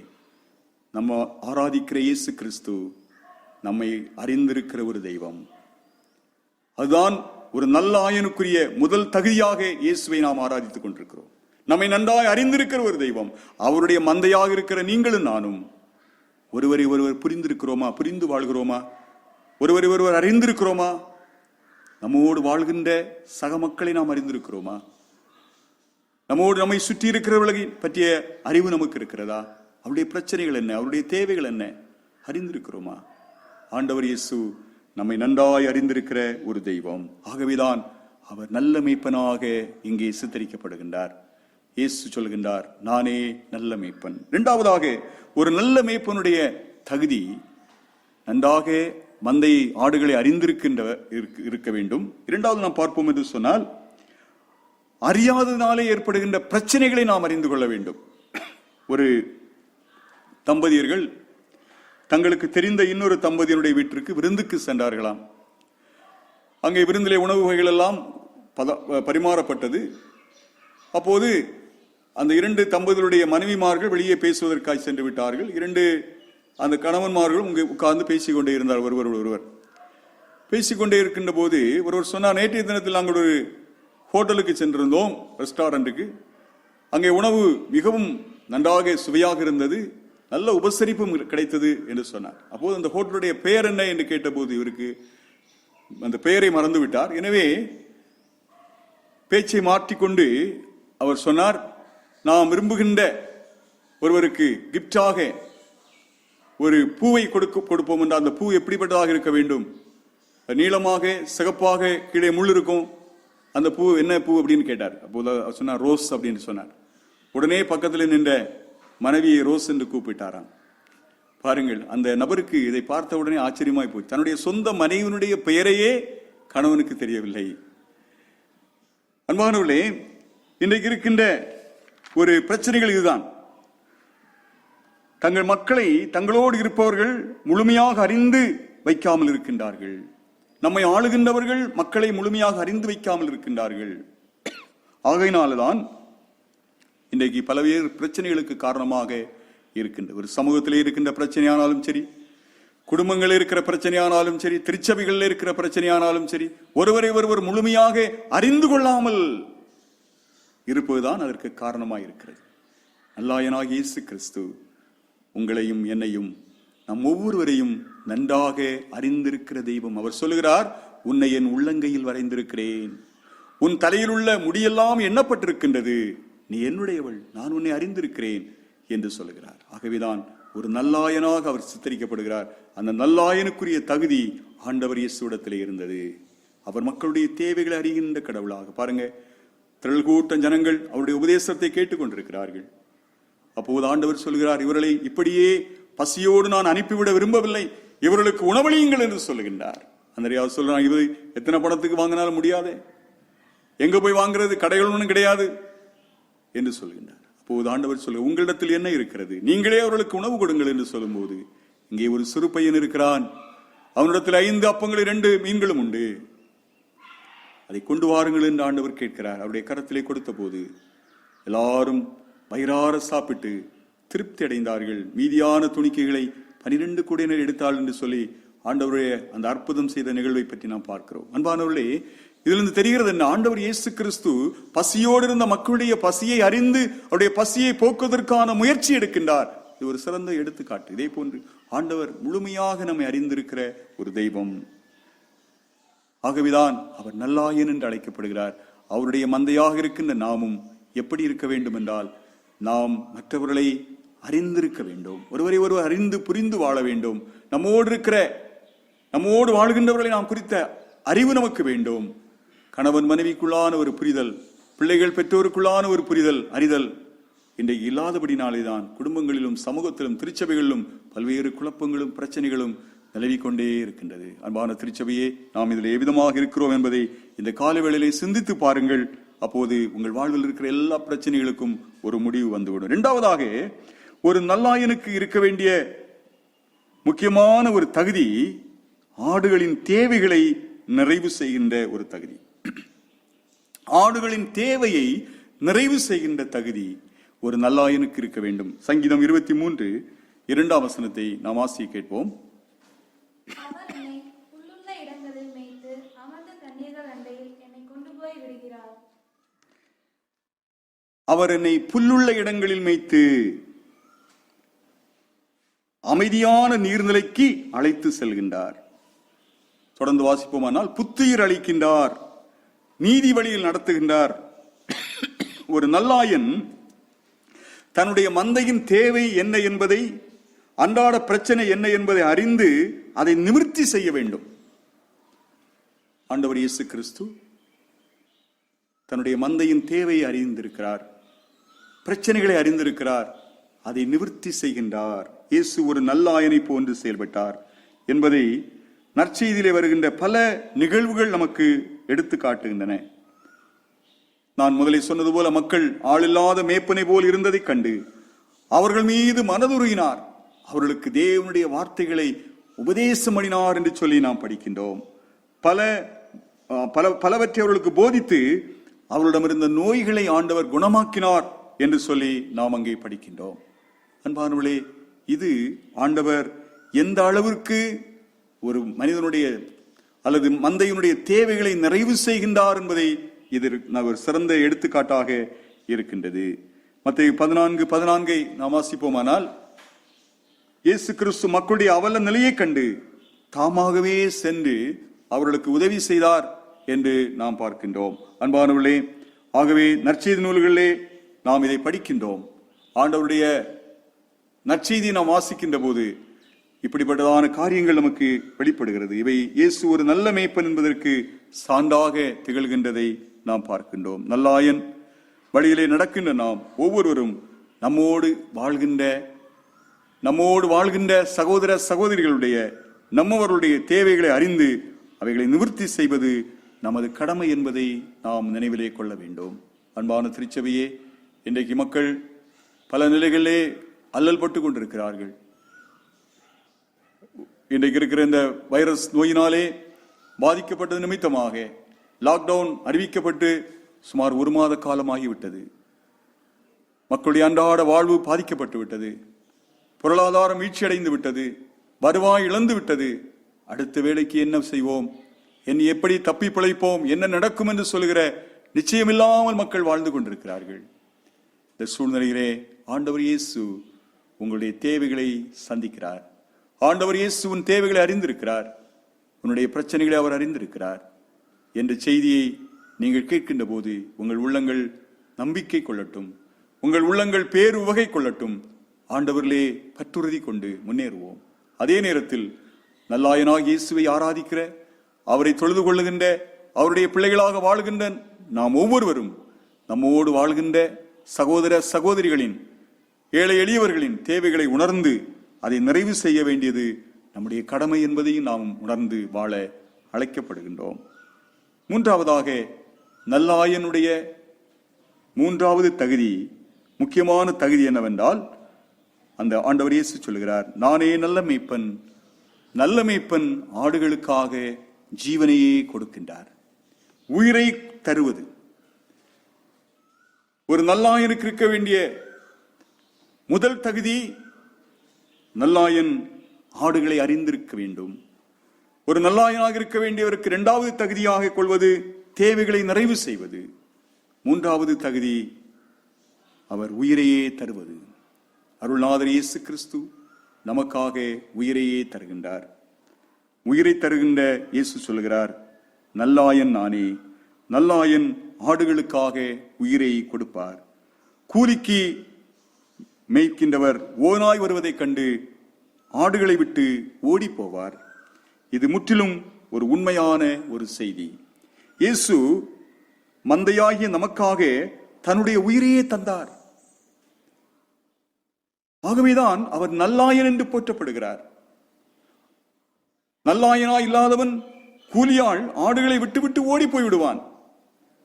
Speaker 1: நம்ம ஆராதிக்கிற இயேசு கிறிஸ்து நம்மை அறிந்திருக்கிற ஒரு தெய்வம். அதுதான் ஒரு நல்ல ஆயனுக்குரிய முதல் தகுதியாக இயேசுவை நாம் ஆராதித்துக் கொண்டிருக்கிறோம். நம்மை நன்றாய் அறிந்திருக்கிற ஒரு தெய்வம். அவருடைய மந்தையாக இருக்கிற நீங்களும் நானும் ஒருவரை ஒருவர் புரிந்திருக்கிறோமா? புரிந்து வாழ்கிறோமா? ஒருவரை ஒருவர் அறிந்திருக்கிறோமா? நம்மோடு வாழ்கின்ற சக மக்களை நாம் அறிந்திருக்கிறோமா? நம்மோடு நம்மை சுற்றி இருக்கிறவர்களை பற்றிய அறிவு நமக்கு இருக்கிறதா? அவருடைய பிரச்சனைகள் என்ன, அவருடைய தேவைகள் என்ன அறிந்திருக்கிறோமா? ஆண்டவர் இயேசு நம்மை நன்றாய் அறிந்திருக்கிற ஒரு தெய்வம். ஆகவேதான் அவர் நல்ல மேய்ப்பனாக இங்கே சித்தரிக்கப்படுகின்றார். இயேசு சொல்கின்றார், நானே நல்ல மேய்ப்பன். இரண்டாவதாக, ஒரு நல்ல மேய்ப்பனுடைய தகுதி நன்றாக மந்தை ஆடுகளை இருக்க வேண்டும். இரண்டாவது நாம் பார்ப்போம் என்று சொன்னால், அறியாததினாலே ஏற்படுகின்ற பிரச்சனைகளை நாம் அறிந்து கொள்ள வேண்டும். ஒரு தம்பதியர்கள் தங்களுக்கு தெரிந்த இன்னொரு தம்பதியினுடைய வீட்டிற்கு விருந்துக்கு சென்றார்களாம். அங்கே விருந்திலே உணவு வகைகள் எல்லாம் பரிமாறப்பட்டது. அப்போது அந்த இரண்டு தம்பதிகளுடைய மனைவிமார்கள் வெளியே பேசுவதற்காக சென்று விட்டார்கள். அந்த கணவன்மார்களும் உட்கார்ந்து பேசிக்கொண்டே இருந்தார். ஒருவர் பேசிக்கொண்டே இருக்கின்ற போது ஒருவர் சொன்னார், நேற்றைய தினத்தில் நாங்கள் ஒரு ஹோட்டலுக்கு சென்றிருந்தோம், ரெஸ்டாரண்ட்டுக்கு. அங்கே உணவு மிகவும் நன்றாக சுவையாக இருந்தது, நல்ல உபசரிப்பும் கிடைத்தது என்று சொன்னார். அப்போது அந்த ஹோட்டலுடைய பெயர் என்ன என்று கேட்டபோது இவருக்கு அந்த பெயரை மறந்து விட்டார். எனவே பேச்சை மாற்றிக்கொண்டு அவர் சொன்னார், நாம் விரும்புகின்ற ஒருவருக்கு கிப்டாக ஒரு பூவை கொடுப்போம் என்றால் அந்த பூ எப்படிப்பட்டதாக இருக்க வேண்டும்? நீளமாக, சிகப்பாக, கீழே முள் இருக்கும். அந்த பூ என்ன பூ அப்படின்னு கேட்டார். அப்போது சொன்னார், ரோஸ் அப்படின்னு சொன்னார். உடனே பக்கத்தில் நின்ற மனைவியை ரோஸ் என்று கூப்பிட்டாராம். பாருங்கள், அந்த நபருக்கு இதை பார்த்த உடனே ஆச்சரியமாய் போய் தன்னுடைய சொந்த மனைவியினுடைய பெயரையே கணவனுக்கு தெரியவில்லை. அன்பானவர்களே, இன்றைக்கு இருக்கின்ற ஒரு பிரச்சனைகள் இதுதான். தங்கள் மக்களை தங்களோடு இருப்பவர்கள் முழுமையாக அறிந்து வைக்காமல் இருக்கின்றார்கள். நம்மை ஆளுகின்றவர்கள் மக்களை முழுமையாக அறிந்து வைக்காமல் இருக்கின்றார்கள். ஆகையினால்தான் இன்றைக்கு பல்வேறு பிரச்சனைகளுக்கு காரணமாக இருக்கின்ற ஒரு சமூகத்திலே இருக்கின்ற பிரச்சனையானாலும் சரி, குடும்பங்களில் இருக்கிற பிரச்சனையானாலும் சரி, திருச்சபைகளில் இருக்கிற பிரச்சனையானாலும் சரி, ஒருவரை ஒருவர் முழுமையாக அறிந்து கொள்ளாமல் இருப்பதுதான் அதற்கு காரணமாக இருக்கிறது. அல்லாஹ்வாகிய இயேசு கிறிஸ்து உங்களையும் என்னையும் நம் ஒவ்வொருவரையும் நன்றாக அறிந்திருக்கிற தெய்வம். அவர் சொல்லுகிறார், உன்னை என் உள்ளங்கையில் வரைந்திருக்கிறேன், உன் தலையில் உள்ள முடியெல்லாம் எண்ணப்பட்டிருக்கின்றது, நீ என்னுடையவள், நான் உன்னை அறிந்திருக்கிறேன் என்று சொல்லுகிறார். ஆகவேதான் ஒரு நல்லாயனாக அவர் சித்தரிக்கப்படுகிறார். அந்த நல்லாயனுக்குரிய தகுதி ஆண்டவர் இயேசுவிடத்திலே இருந்தது. அவர் மக்களுடைய தேவைகளை அறிகின்ற கடவுளாக. பாருங்க, திரள் கூட்டம் ஜனங்கள் அவருடைய உபதேசத்தை கேட்டுக்கொண்டிருக்கிறார்கள். அப்போது ஆண்டவர் சொல்கிறார், இவர்களை இப்படியே பசியோடு நான் அனுப்பிவிட விரும்பவில்லை, இவர்களுக்கு உணவளியுங்கள் என்று சொல்லுகின்றார். அந்த சொல்றாங்க, இது எத்தனை பணத்துக்கு வாங்கினாலும் முடியாது, எங்க போய் வாங்குறது, கடைகள் ஒன்றும் கிடையாது என்று சொல்கின்றார். அப்போது ஆண்டவர் சொல்ல, உங்களிடத்தில் என்ன இருக்கிறது, நீங்களே அவர்களுக்கு உணவு கொடுங்கள் என்று சொல்லும் போது, இங்கே ஒரு சிறு பையன் இருக்கிறான், அவனிடத்தில் 5 அப்பங்கள் 2 மீன்களும் உண்டு, அதை கொண்டு வாருங்கள் என்று ஆண்டவர் கேட்கிறார். அவருடைய கரத்திலே கொடுத்த போது எல்லாரும் வயிறார சாப்பிட்டு திருப்தி அடைந்தார்கள். மீதியான துணிக்கைகளை 12 கூடையினர் எடுத்தாள் என்று சொல்லி ஆண்டவருடைய அந்த அற்புதம் செய்த நிகழ்வை பற்றி நாம் பார்க்கிறோம். அன்பானவர்களே, இதிலிருந்து தெரிகிறது என்ன, ஆண்டவர் இயேசு கிறிஸ்து பசியோடு இருந்த மக்களுடைய பசியை அறிந்து அவருடைய பசியை போக்குவதற்கான முயற்சி எடுக்கின்றார். இது ஒரு சிறந்த எடுத்துக்காட்டு. இதே போன்று ஆண்டவர் முழுமையாக நம்மை அறிந்திருக்கிற ஒரு தெய்வம். ஆகவேதான் அவர் நல்லாயன் என்று அழைக்கப்படுகிறார். அவருடைய மந்தையாக இருக்கின்ற நாமும் எப்படி இருக்க வேண்டும் என்றால், நாம் மற்றவர்களை அறிந்திருக்க வேண்டும், ஒருவரை ஒருவர் அறிந்து புரிந்து வாழ வேண்டும். நம்மோடு வாழ்கின்றவர்களை நாம் குறித்த அறிவு நமக்கு வேண்டும். கணவன் மனைவிக்குள்ளான ஒரு புரிதல், பிள்ளைகள் பெற்றோருக்குள்ளான ஒரு புரிதல், அறிதல் இன்றைக்கு இல்லாதபடினாலேதான் குடும்பங்களிலும் சமூகத்திலும் திருச்சபைகளிலும் பல்வேறு குழப்பங்களும் பிரச்சனைகளும் நிலவிக்கொண்டே இருக்கின்றது. அன்பான திருச்சபையே, நாம் இதில் எவ்விதமாக இருக்கிறோம் என்பதை இந்த காலவேளையிலே சிந்தித்து பாருங்கள். அப்போது உங்கள் வாழ்வில் இருக்கிற எல்லா பிரச்சனைகளுக்கும் ஒரு முடிவு வந்துவிடும். 2வதாக, ஒரு நல்லாயனுக்கு இருக்க வேண்டிய முக்கியமான ஒரு தகுதி, ஆடுகளின் தேவைகளை நிறைவு செய்கின்ற ஒரு தகுதி. ஆடுகளின் தேவையை நிறைவு செய்கின்ற தகுதி ஒரு நல்லாயனுக்கு இருக்க வேண்டும். சங்கீதம் 23 2ஆம் வசனத்தை நாம் வாசிக்க கேட்போம்.
Speaker 3: அவர் என்னை புல்லுள்ள இடங்களில் மேய்த்து அமர்ந்த தண்ணீர்கள் அண்டையில் என்னை கொண்டு போய் விடுகிறார்.
Speaker 1: அவர் என்னை புல்லுள்ள இடங்களில் மேய்த்து அமைதியான நீர்நிலைக்கு அழைத்து செல்கின்றார். தொடர்ந்து வாசிப்போமானால், புத்துயிர் அளிக்கின்றார், நீதி வழியில் நடத்துகின்றார். ஒரு நல்லாயன் தன்னுடைய மந்தையின் தேவை என்ன என்பதை, அன்றாட பிரச்சனை என்ன என்பதை அறிந்து அதை நிவர்த்தி செய்ய வேண்டும். ஆண்டவர் இயேசு கிறிஸ்து தன்னுடைய மந்தையின் தேவையை அறிந்திருக்கிறார், பிரச்சனைகளை அறிந்திருக்கிறார், அதை நிவர்த்தி செய்கின்றார். இயேசு ஒரு நல்லாயனை போன்று செயல்பட்டார் என்பதை நற்செய்தியிலே வருகின்ற பல நிகழ்வுகள் நமக்கு எடுத்து காட்டுகின்றன. நான் முதலில் சொன்னது போல, மக்கள் ஆளில்லாத மேய்ப்பனை போல் இருந்ததை கண்டு அவர்கள் மீது மனதுருகினார், அவர்களுக்கு தேவனுடைய வார்த்தைகளை உபதேசம் பண்ணினார் என்று சொல்லி நாம் படிக்கின்றோம். பலவற்றை அவர்களுக்கு போதித்து அவர்களிடமிருந்த நோய்களை ஆண்டவர் குணமாக்கினார் என்று சொல்லி நாம் அங்கே படிக்கின்றோம். அன்பானவர்களே, இது ஆண்டவர் எந்த அளவிற்கு ஒரு மனிதனுடைய அல்லது மந்தையினுடைய தேவைகளை நிறைவு செய்கின்றார் என்பதை இது ஒரு சிறந்த எடுத்துக்காட்டாக இருக்கின்றது. மத்தேயு 14:14 நாம் வாசிப்போமானால், இயேசு கிறிஸ்து மக்களுடைய அவல நிலையை கண்டு தாமாகவே சென்று அவர்களுக்கு உதவி செய்தார் என்று நாம் பார்க்கின்றோம். அன்பானவர்களே, ஆகவே நற்செய்தி நூல்களிலே நாம் இதை படிக்கின்றோம். ஆண்டவருடைய நற்செய்தியை நாம் வாசிக்கின்ற போது இப்படிப்பட்டதான காரியங்கள் நமக்கு வெளிப்படுகிறது. இவை இயேசு ஒரு நல்ல மேய்ப்பன் என்பதற்கு சான்றாக திகழ்கின்றதை நாம் பார்க்கின்றோம். நல்லாயன் வழியிலே நடக்கின்ற நாம் ஒவ்வொருவரும் நம்மோடு வாழ்கின்ற நம்மோடு வாழ்கின்ற சகோதர சகோதரிகளுடைய நம்மவர்களுடைய தேவைகளை அறிந்து அவைகளை நிவர்த்தி செய்வது நமது கடமை என்பதை நாம் நினைவிலே கொள்ள வேண்டும். அன்பான திருச்சபையே, இன்றைக்கு மக்கள் பல நிலைகளிலே அல்லல் பட்டு கொண்டிருக்கிறார்கள். இன்றைக்கு இருக்கிற இந்த வைரஸ் நோயினாலே பாதிக்கப்பட்டது நிமித்தமாக லாக்டவுன் அறிவிக்கப்பட்டு சுமார் 1 மாத காலமாகிவிட்டது. மக்களுடைய அன்றாட வாழ்வு பாதிக்கப்பட்டு விட்டது. பொருளாதாரம் வீழ்ச்சியடைந்து விட்டது. வருவாய் இழந்து விட்டது. அடுத்த வேளைக்கு என்ன செய்வோம், எப்படி தப்பி பிழைப்போம், என்ன நடக்கும் என்று சொல்கிற நிச்சயமில்லாமல் மக்கள் வாழ்ந்து கொண்டிருக்கிறார்கள். இந்த சூழ்நிலையிலே ஆண்டவர் இயேசு உங்களுடைய தேவைகளை சந்திக்கிறார். ஆண்டவர் இயேசு உன் தேவைகளை அறிந்திருக்கிறார். உன்னுடைய பிரச்சனைகளை அவர் அறிந்திருக்கிறார் என்ற செய்தியை நீங்கள் கேட்கின்ற போது உங்கள் உள்ளங்கள் நம்பிக்கை கொள்ளட்டும், உங்கள் உள்ளங்கள் பேரு வகை கொள்ளட்டும். ஆண்டவர்களே பற்றுறுதி கொண்டு முன்னேறுவோம். அதே நேரத்தில் நல்லாயனாக இயேசுவை ஆராதிக்கிற, அவரை தொழுது கொள்ளுகின்ற, அவருடைய பிள்ளைகளாக வாழ்கின்ற நாம் ஒவ்வொருவரும் நம்மோடு வாழ்கின்ற சகோதர சகோதரிகளின், ஏழை எளியவர்களின் தேவைகளை உணர்ந்து அதை நிறைவு செய்ய வேண்டியது நம்முடைய கடமை என்பதையும் நாம் உணர்ந்து வாழ அழைக்கப்படுகின்றோம். மூன்றாவதாக, நல்லாயனுடைய 3வது தகுதி, முக்கியமான தகுதி என்னவென்றால், அந்த ஆண்டவர் இயேசு சொல்கிறார், நானே நல்ல மேய்ப்பன், நல்ல மேய்ப்பன் ஆடுகளுக்காக ஜீவனையே கொடுக்கின்றார். உயிரை தருவது ஒரு நல்லாயனுக்கு இருக்க வேண்டிய முதல் தகுதி. நல்லாயன் ஆடுகளை அறிந்திருக்க வேண்டும். ஒரு நல்லாயனாக இருக்க வேண்டியவருக்கு 2வது தகுதியாக கொள்வது தேவைகளை நிறைவு செய்வது. 3வது தகுதி அவர் உயிரையே தருவது. அருள்நாதர் இயேசு கிறிஸ்து நமக்காக உயிரையே தருகின்றார். உயிரை தருகின்ற இயேசு சொல்கிறார், நல்லாயன் நானே, நல்லாயன் ஆடுகளுக்காக உயிரை கொடுப்பார். கூலிக்கு மேய்க்கின்றவர் ஓநாய் வருவதைக் கண்டு ஆடுகளை விட்டு ஓடி போவார். இது முற்றிலும் ஒரு உண்மையான ஒரு செய்தி. இயேசு மந்தையாகிய நமக்காக தன்னுடைய உயிரையே தந்தார். ஆகவேதான் அவர் நல்லாயன் என்று போற்றப்படுகிறார். நல்லாயனா இல்லாதவன் கூலியாள் ஆடுகளை விட்டு விட்டு ஓடி போய்விடுவான்.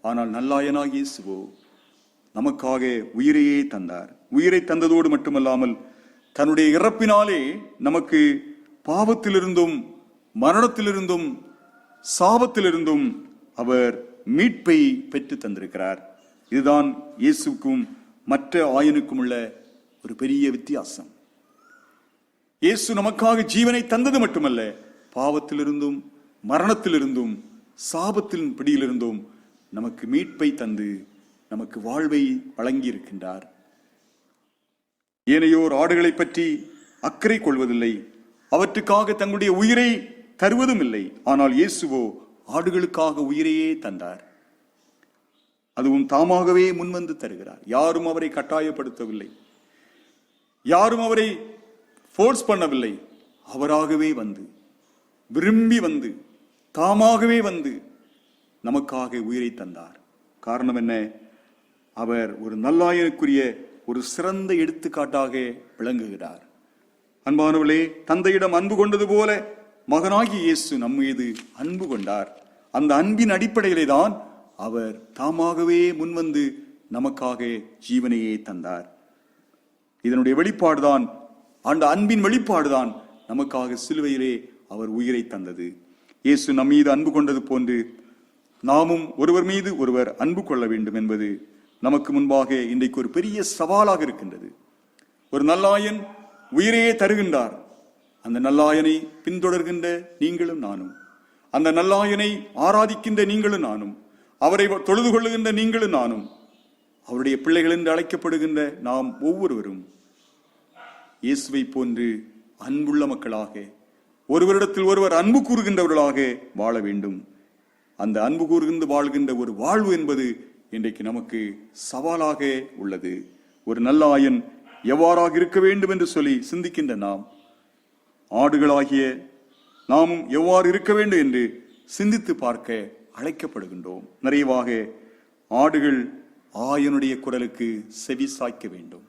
Speaker 1: ஆனால் நல்லாயனாகிய இயேசுவோ நமக்காக உயிரையே தந்தார். உயிரை தந்ததோடு மட்டுமல்லாமல் தன்னுடைய இறப்பினாலே நமக்கு பாவத்திலிருந்தும் மரணத்திலிருந்தும் சாபத்திலிருந்தும் அவர் மீட்பை பெற்று தந்திருக்கிறார். இதுதான் இயேசுக்கும் மற்ற ஆயனுக்கும் உள்ள ஒரு பெரிய வித்தியாசம். இயேசு நமக்காக ஜீவனை தந்தது மட்டுமல்ல, பாவத்திலிருந்தும் மரணத்திலிருந்தும் சாபத்தின் பிடியிலிருந்தும் நமக்கு மீட்பை தந்து நமக்கு வாழ்வை வழங்கி இருக்கின்றார். ஏனையோர் ஆடுகளை பற்றி அக்கறை கொள்வதில்லை, அவற்றுக்காக தங்களுடைய உயிரை தருவதும் இல்லை. ஆனால் இயேசுவோ ஆடுகளுக்காக உயிரையே தந்தார். அதுவும் தாமாகவே முன்வந்து தருகிறார். யாரும் அவரை கட்டாயப்படுத்தவில்லை, யாரும் அவரை ஃபோர்ஸ் பண்ணவில்லை. அவராகவே வந்து, விரும்பி வந்து, தாமாகவே வந்து நமக்காக உயிரை தந்தார். காரணம் என்ன? அவர் ஒரு நல்லாயனுக்குரிய ஒரு சிறந்த எடுத்துக்காட்டாக விளங்குகிறார். அன்பானவர்களே, தந்தையிடம் அன்பு கொண்டது போல மகனாகிய இயேசு நம் மீது அன்பு கொண்டார். அந்த அன்பின் அடிப்படையிலே தான் அவர் தாமாகவே முன்வந்து நமக்காக ஜீவனையே தந்தார். இதனுடைய வெளிப்பாடுதான், அந்த அன்பின் வெளிப்பாடுதான் நமக்காக சிலுவையிலே அவர் உயிரை தந்தது. இயேசு நம் மீது அன்பு கொண்டது போன்று நாமும் ஒருவர் மீது ஒருவர் அன்பு கொள்ள வேண்டும் என்பது நமக்கு முன்பாக இன்றைக்கு ஒரு பெரிய சவாலாக இருக்கின்றது. ஒரு நல்லாயன் உயிரையே தருகின்றார். அந்த நல்லாயனை பின்தொடர்கின்ற நீங்களும் நானும், அந்த நல்லாயனை ஆராதிக்கின்ற நீங்களும் நானும், அவரை தொழுது கொள்ளுகின்ற நீங்களும் நானும், அவருடைய பிள்ளைகள் என்று அழைக்கப்படுகின்ற நாம் ஒவ்வொருவரும் இயேசுவை போன்று அன்புள்ள மக்களாக, ஒருவரிடத்தில் ஒருவர் அன்பு கூறுகின்றவர்களாக வாழ வேண்டும். அந்த அன்பு கூறுகின்ற வாழ்கின்ற ஒரு வாழ்வு என்பது இன்றைக்கு நமக்கு சவாலாக உள்ளது. ஒரு நல்ல ஆயன் எவ்வாறாக இருக்க வேண்டும் என்று சொல்லி சிந்திக்கின்ற நாம், ஆடுகளாகிய நாமும் எவ்வாறு இருக்க வேண்டும் என்று சிந்தித்து பார்க்க அழைக்கப்படுகின்றோம். நிறைவாக ஆடுகள் ஆயனுடைய குரலுக்கு செவி சாய்க்க வேண்டும்.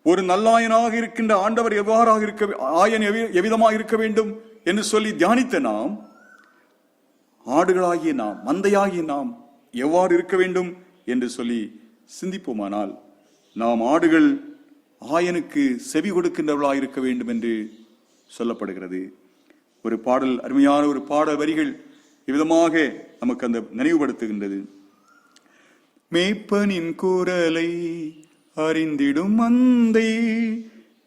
Speaker 1: ஒரு நல்லாயனாக இருக்கின்ற ஆண்டவர் எவ்வாறாக ஆயன் எவ்விதமாக இருக்க வேண்டும் என்று சொல்லி தியானித்த நாம், ஆடுகளாகிய நாம், மந்தையாகிய நாம் எவ்வாறு இருக்க வேண்டும் என்று சொல்லி சிந்திப்போமானால், நாம் ஆடுகள் ஆயனுக்கு செவி கொடுக்கின்றவர்களாக இருக்க வேண்டும் என்று சொல்லப்படுகிறது. ஒரு பாடல், அருமையான ஒரு பாடல் வரிகள் இவ்விதமாக நமக்கு அந்த நினைவுபடுத்துகின்றது. மேய்ப்பனின் குரலை அறிந்திடும் மந்தை,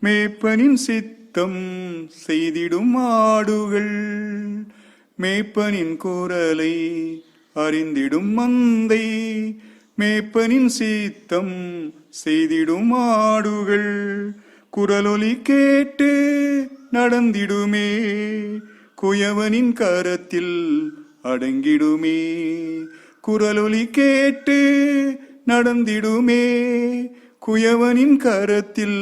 Speaker 1: மேய்ப்பனின் சித்தம் செய்திடும் ஆடுகள். மேய்ப்பனின் குரலை அறிந்திடும் மந்தை, மேய்ப்பனின் சித்தம் செய்திடும் ஆடுகள். குரலொலி கேட்டு நடந்திடுமே, குயவனின் கரத்தில் அடங்கிடுமே. குரலொலி கேட்டு நடந்திடுமே, குயவனின் கரத்தில்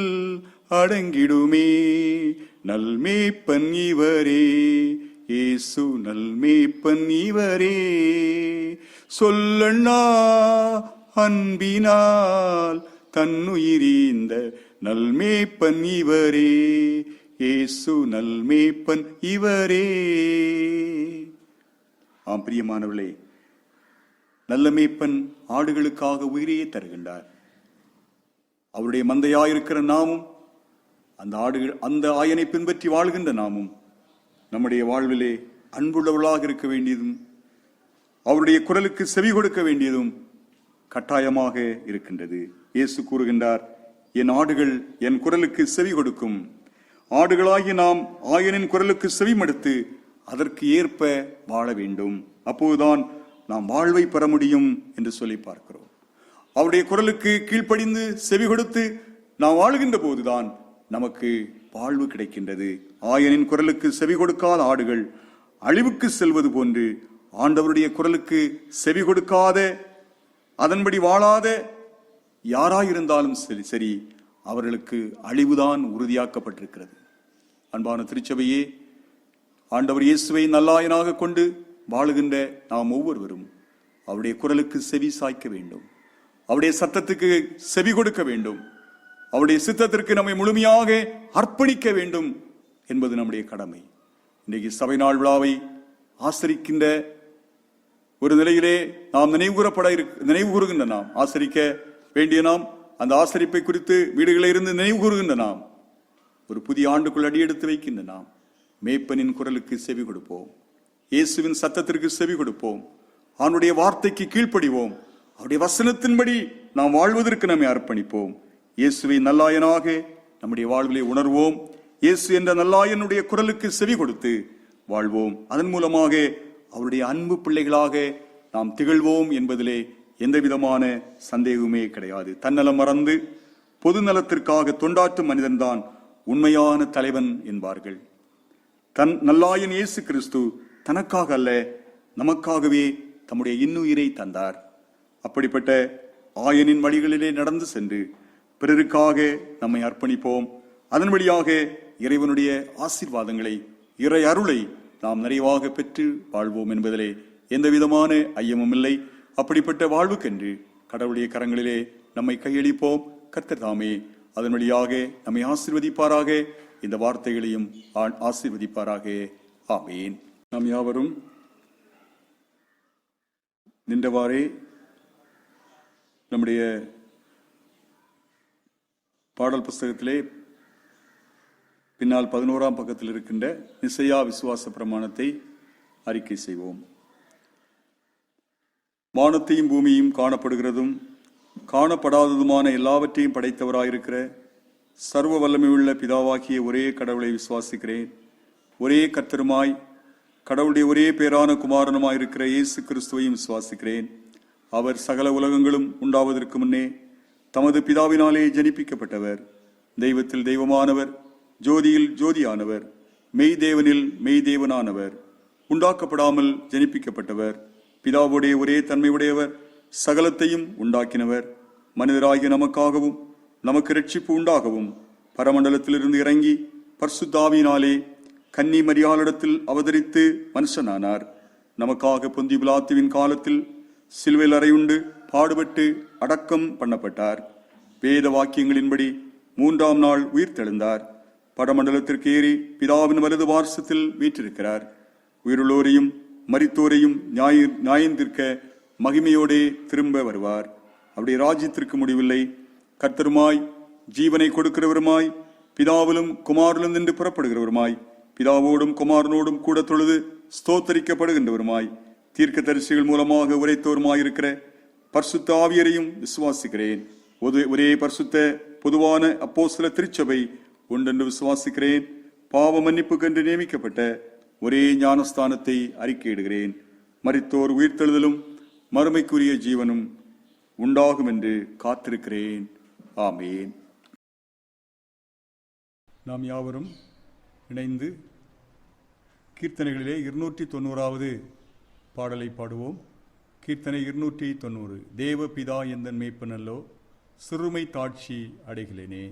Speaker 1: அடங்கிடுமே. நல்மேய்ப்பன் இவரே, இயேசு நல்மேய்ப்பன் இவரே. சொல்லண்ணா அன்பினால் தன்னுயிரீந்த நல்மேய்ப்பன் இவரே, இயேசு நல்மேய்ப்பன் இவரே. ஆம் பிரியமானவர்களே, நல்ல மேய்ப்பன் ஆடுகளுக்காக உயிரையே தருகின்றார். அவருடைய மந்தையாயிருக்கிற நாமும், அந்த ஆயனை பின்பற்றி வாழ்கின்ற நாமும் நம்முடைய வாழ்விலே அன்புள்ளவர்களாக இருக்க வேண்டியதும், அவருடைய குரலுக்கு செவி கொடுக்க வேண்டியதும் கட்டாயமாக இருக்கின்றது. இயேசு கூறுகின்றார், என் ஆடுகள் என் குரலுக்கு செவி கொடுக்கும். ஆடுகளாகி நாம் ஆயனின் குரலுக்கு செவிமடுத்து அதற்கு ஏற்ப வாழ வேண்டும். அப்போதுதான் நாம் வாழ்வை பெற முடியும் என்று சொல்லி பார்க்கிறோம். அவருடைய குரலுக்கு கீழ்ப்படிந்து செவி கொடுத்து நாம் வாழ்கின்ற போதுதான் நமக்கு வாழ்வு கிடைக்கின்றது. ஆயனின் குரலுக்கு செவி கொடுக்காத ஆடுகள் அழிவுக்கு செல்வது போன்று, ஆண்டவருடைய குரலுக்கு செவி கொடுக்காத, அதன்படி வாழாத யாராயிருந்தாலும் சரி, அவர்களுக்கு அழிவுதான் உறுதியாக்கப்பட்டிருக்கிறது. அன்பான திருச்சபையே, ஆண்டவர் இயேசுவை நல்லாயனாக கொண்டு வாழுகின்ற நாம் ஒவ்வொருவரும் அவருடைய குரலுக்கு செவி சாய்க்க வேண்டும். அவருடைய சத்தத்துக்கு செவி கொடுக்க வேண்டும். அவருடைய சித்தத்திற்கு நம்மை முழுமையாக அர்ப்பணிக்க வேண்டும் என்பது நம்முடைய கடமை. இன்றைக்கு சபை நாள் விழாவை ஆசரிக்கின்ற ஒரு நிலையிலே நாம் நினைவு கூறுகின்ற நாம், ஆசரிக்க வேண்டிய நாம், அந்த ஆசரிப்பை குறித்து வீடுகளில் இருந்து நினைவு கூறுகின்ற நாம், ஒரு புதிய ஆண்டுக்குள் அடியெடுத்து வைக்கின்ற நாம், மேய்ப்பனின் குரலுக்கு செவி கொடுப்போம். இயேசுவின் சத்தத்திற்கு செவி கொடுப்போம். அவனுடைய வார்த்தைக்கு கீழ்ப்படிவோம். அவருடைய வசனத்தின்படி நாம் வாழ்வதற்கு நம்மை அர்ப்பணிப்போம். இயேசுவை நல்லாயனாக நம்முடைய வாழ்விலே உணர்வோம். இயேசு என்ற நல்லாயனுடைய குரலுக்கு செவி கொடுத்து வாழ்வோம். அதன் மூலமாக அவருடைய அன்பு பிள்ளைகளாக நாம் திகழ்வோம் என்பதிலே எந்த விதமான சந்தேகமே கிடையாது. தன்னலம் மறந்து பொது நலத்திற்காக தொண்டாற்றும் மனிதன்தான் உண்மையான தலைவன் என்பார்கள். நல்லாயன் இயேசு கிறிஸ்து தனக்காக அல்ல, நமக்காகவே தம்முடைய இன்னுயிரை தந்தார். அப்படிப்பட்ட ஆயனின் வழிகளிலே நடந்து சென்று பிறருக்காக நம்மை அர்ப்பணிப்போம். அதன் வழியாக இறைவனுடைய ஆசீர்வாதங்களை, இறை அருளை நாம் நிறைவாக பெற்று வாழ்வோம் என்பதிலே எந்த விதமான ஐயமும் இல்லை. அப்படிப்பட்ட வாழ்வுக்கென்று கடவுளுடைய கரங்களிலே நம்மை கையளிப்போம். கர்த்தர் தாமே அதன் வழியாக நம்மை ஆசீர்வதிப்பாராக. இந்த வார்த்தைகளையும் ஆசீர்வதிப்பாராக. ஆமீன். நாம் யாவரும் நின்றவாறே நம்முடைய பாடல் புஸ்தகத்திலே பின்னால் 11ஆம் பக்கத்தில் இருக்கின்ற நிசையா விசுவாச பிரமாணத்தை அறிக்கை செய்வோம். வானத்தையும் பூமியும் காணப்படுகிறதும் காணப்படாததுமான எல்லாவற்றையும் படைத்தவராயிருக்கிற சர்வ வல்லமையுள்ள பிதாவாகிய ஒரே கடவுளை விசுவாசிக்கிறேன். ஒரே கர்த்தருமாய் கடவுளுடைய ஒரே பேரான குமாரனுமாயிருக்கிற இயேசு கிறிஸ்துவையும் விசுவாசிக்கிறேன். அவர் சகல உலகங்களும் உண்டாவதற்கு முன்னே தமது பிதாவினாலே ஜனிப்பிக்கப்பட்டவர். தெய்வத்தில் தெய்வமானவர், ஜோதியில் ஜோதியானவர், மெய்தேவனில் மெய்தேவனானவர், உண்டாக்கப்படாமல் ஜனிப்பிக்கப்பட்டவர், பிதாவுடைய ஒரே தன்மை உடையவர், சகலத்தையும் உண்டாக்கினவர். மனிதராகிய நமக்காகவும் நமக்கு இரட்சிப்பு உண்டாகவும் பரமண்டலத்திலிருந்து இறங்கி பரிசுத்தாவியினாலே கன்னி மரியாளிடத்தில் அவதரித்து மனுஷனானார். நமக்காக பொந்தி பிலாத்துவின் காலத்தில் சிலுவையில் அறையுண்டு பாடுபட்டு அடக்கம் பண்ணப்பட்டார். வேத வாக்கியங்களின்படி மூன்றாம் நாள் உயிர்த்தெழுந்தார். பரமண்டலத்திற்கு ஏறி பிதாவின் வலது பார்சத்தில் வீற்றிருக்கிறார். உயிருள்ளோரையும் மரித்தோரையும் நியாயந்தீர்க்க மகிமையோடே திரும்ப வருவார். அவருடைய ராஜ்யத்திற்கு முடிவில்லை. கர்த்தருமாய் ஜீவனை கொடுக்கிறவருமாய் பிதாவிலும் குமாரிலும் நின்று புறப்படுகிறவருமாய் பிதாவோடும் குமாரனோடும் கூட தொழுது ஸ்தோத்தரிக்கப்படுகின்றவருமாய் தீர்க்கதரிசிகள் மூலமாக உரைத்தோருமாயிருக்கிற பரிசுத்த ஆவியரையும் விசுவாசிக்கிறேன். ஒரே பரிசுத்த பொதுவான அப்போஸ்தல திருச்சபை உண்டென்று விசுவாசிக்கிறேன். பாவ மன்னிப்புக்கென்று நியமிக்கப்பட்ட ஒரே ஞானஸ்தானத்தை அறிக்கையிடுகிறேன். மரித்தோர் உயிர்த்தெழுதலும் மறுமைக்குரிய ஜீவனும் உண்டாகும் என்று காத்திருக்கிறேன். ஆமேன். நாம் யாவரும் இணைந்து கீர்த்தனைகளிலே 290வது பாடலை பாடுவோம். கீர்த்தனை 290. தேவ பிதா எந்தன் மேய்ப்பனல்லோ, சிறுமை தாட்சி அடைகிறேனே.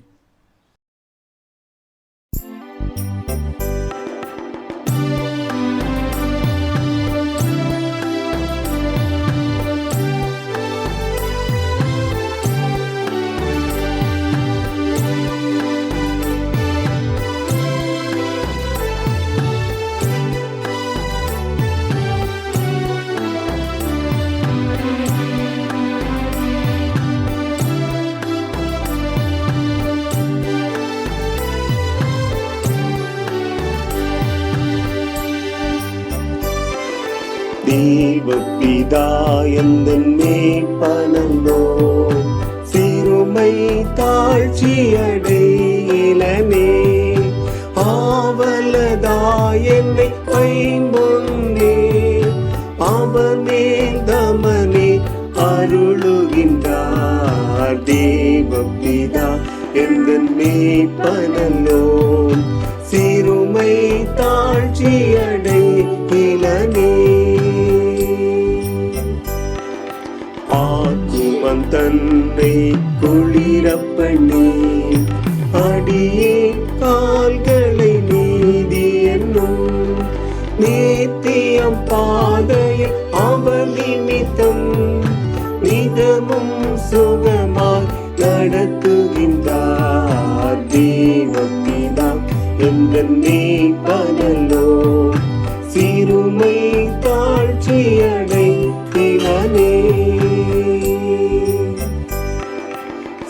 Speaker 4: தேவபிதா எந்தன் மேய்ப்பனல்லோ, சிறுமை தாழ்ச்சியடையிலனே. ஆவலதா என்னை பைம்பொன்னே, அவனேல் தமனே அருளுகின்றார். தேவபிதா எந்தன் மேய்ப்பனல்லோ, சிறுமை தாழ்ச்சியடையிலனே. ஆத்துமன் தன்னை குளிரப்பண்ணி, அடியே கால்களை நீதி என்னும் நேத்தியம் பாதையில் அவலிமித்தம் நிதமும் சுகமாய் நடத்துகின்றார். தேவபிதா எந்தன் மேய்ப்பனல்லோ, சிறுமை தாழ்ச்சியடைகிறனே.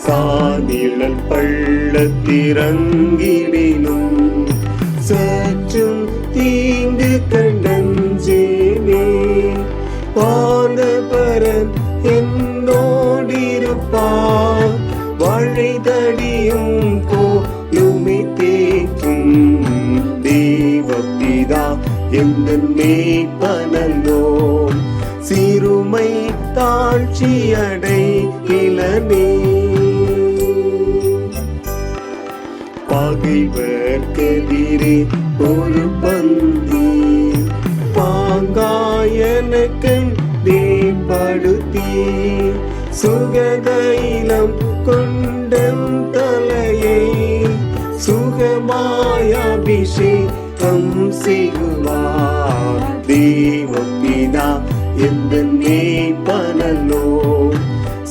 Speaker 4: சாநிழல் பள்ளத்திறங்கிடினும் சற்றும் தீங்கு கண்டஞ்சேனே. வானபரன் என்னோடிருப்பார், வழிதடியும் கோலுமை தேற்றும். தேவபிதா எந்தன் மேய்ப்பனல்லோ, சிறுமை தாழ்ச்சியடைகிறனே. பகைவர்க்கெதிரே ஒரு பந்தி பாங்காயனக்கு மேம்படுத்தி, சுகதைலம் கொண்டன் தலையை சுகமாய் அபிஷேகம் செய்வார். தேவபிதா எந்தன் மேய்ப்பனல்லோ,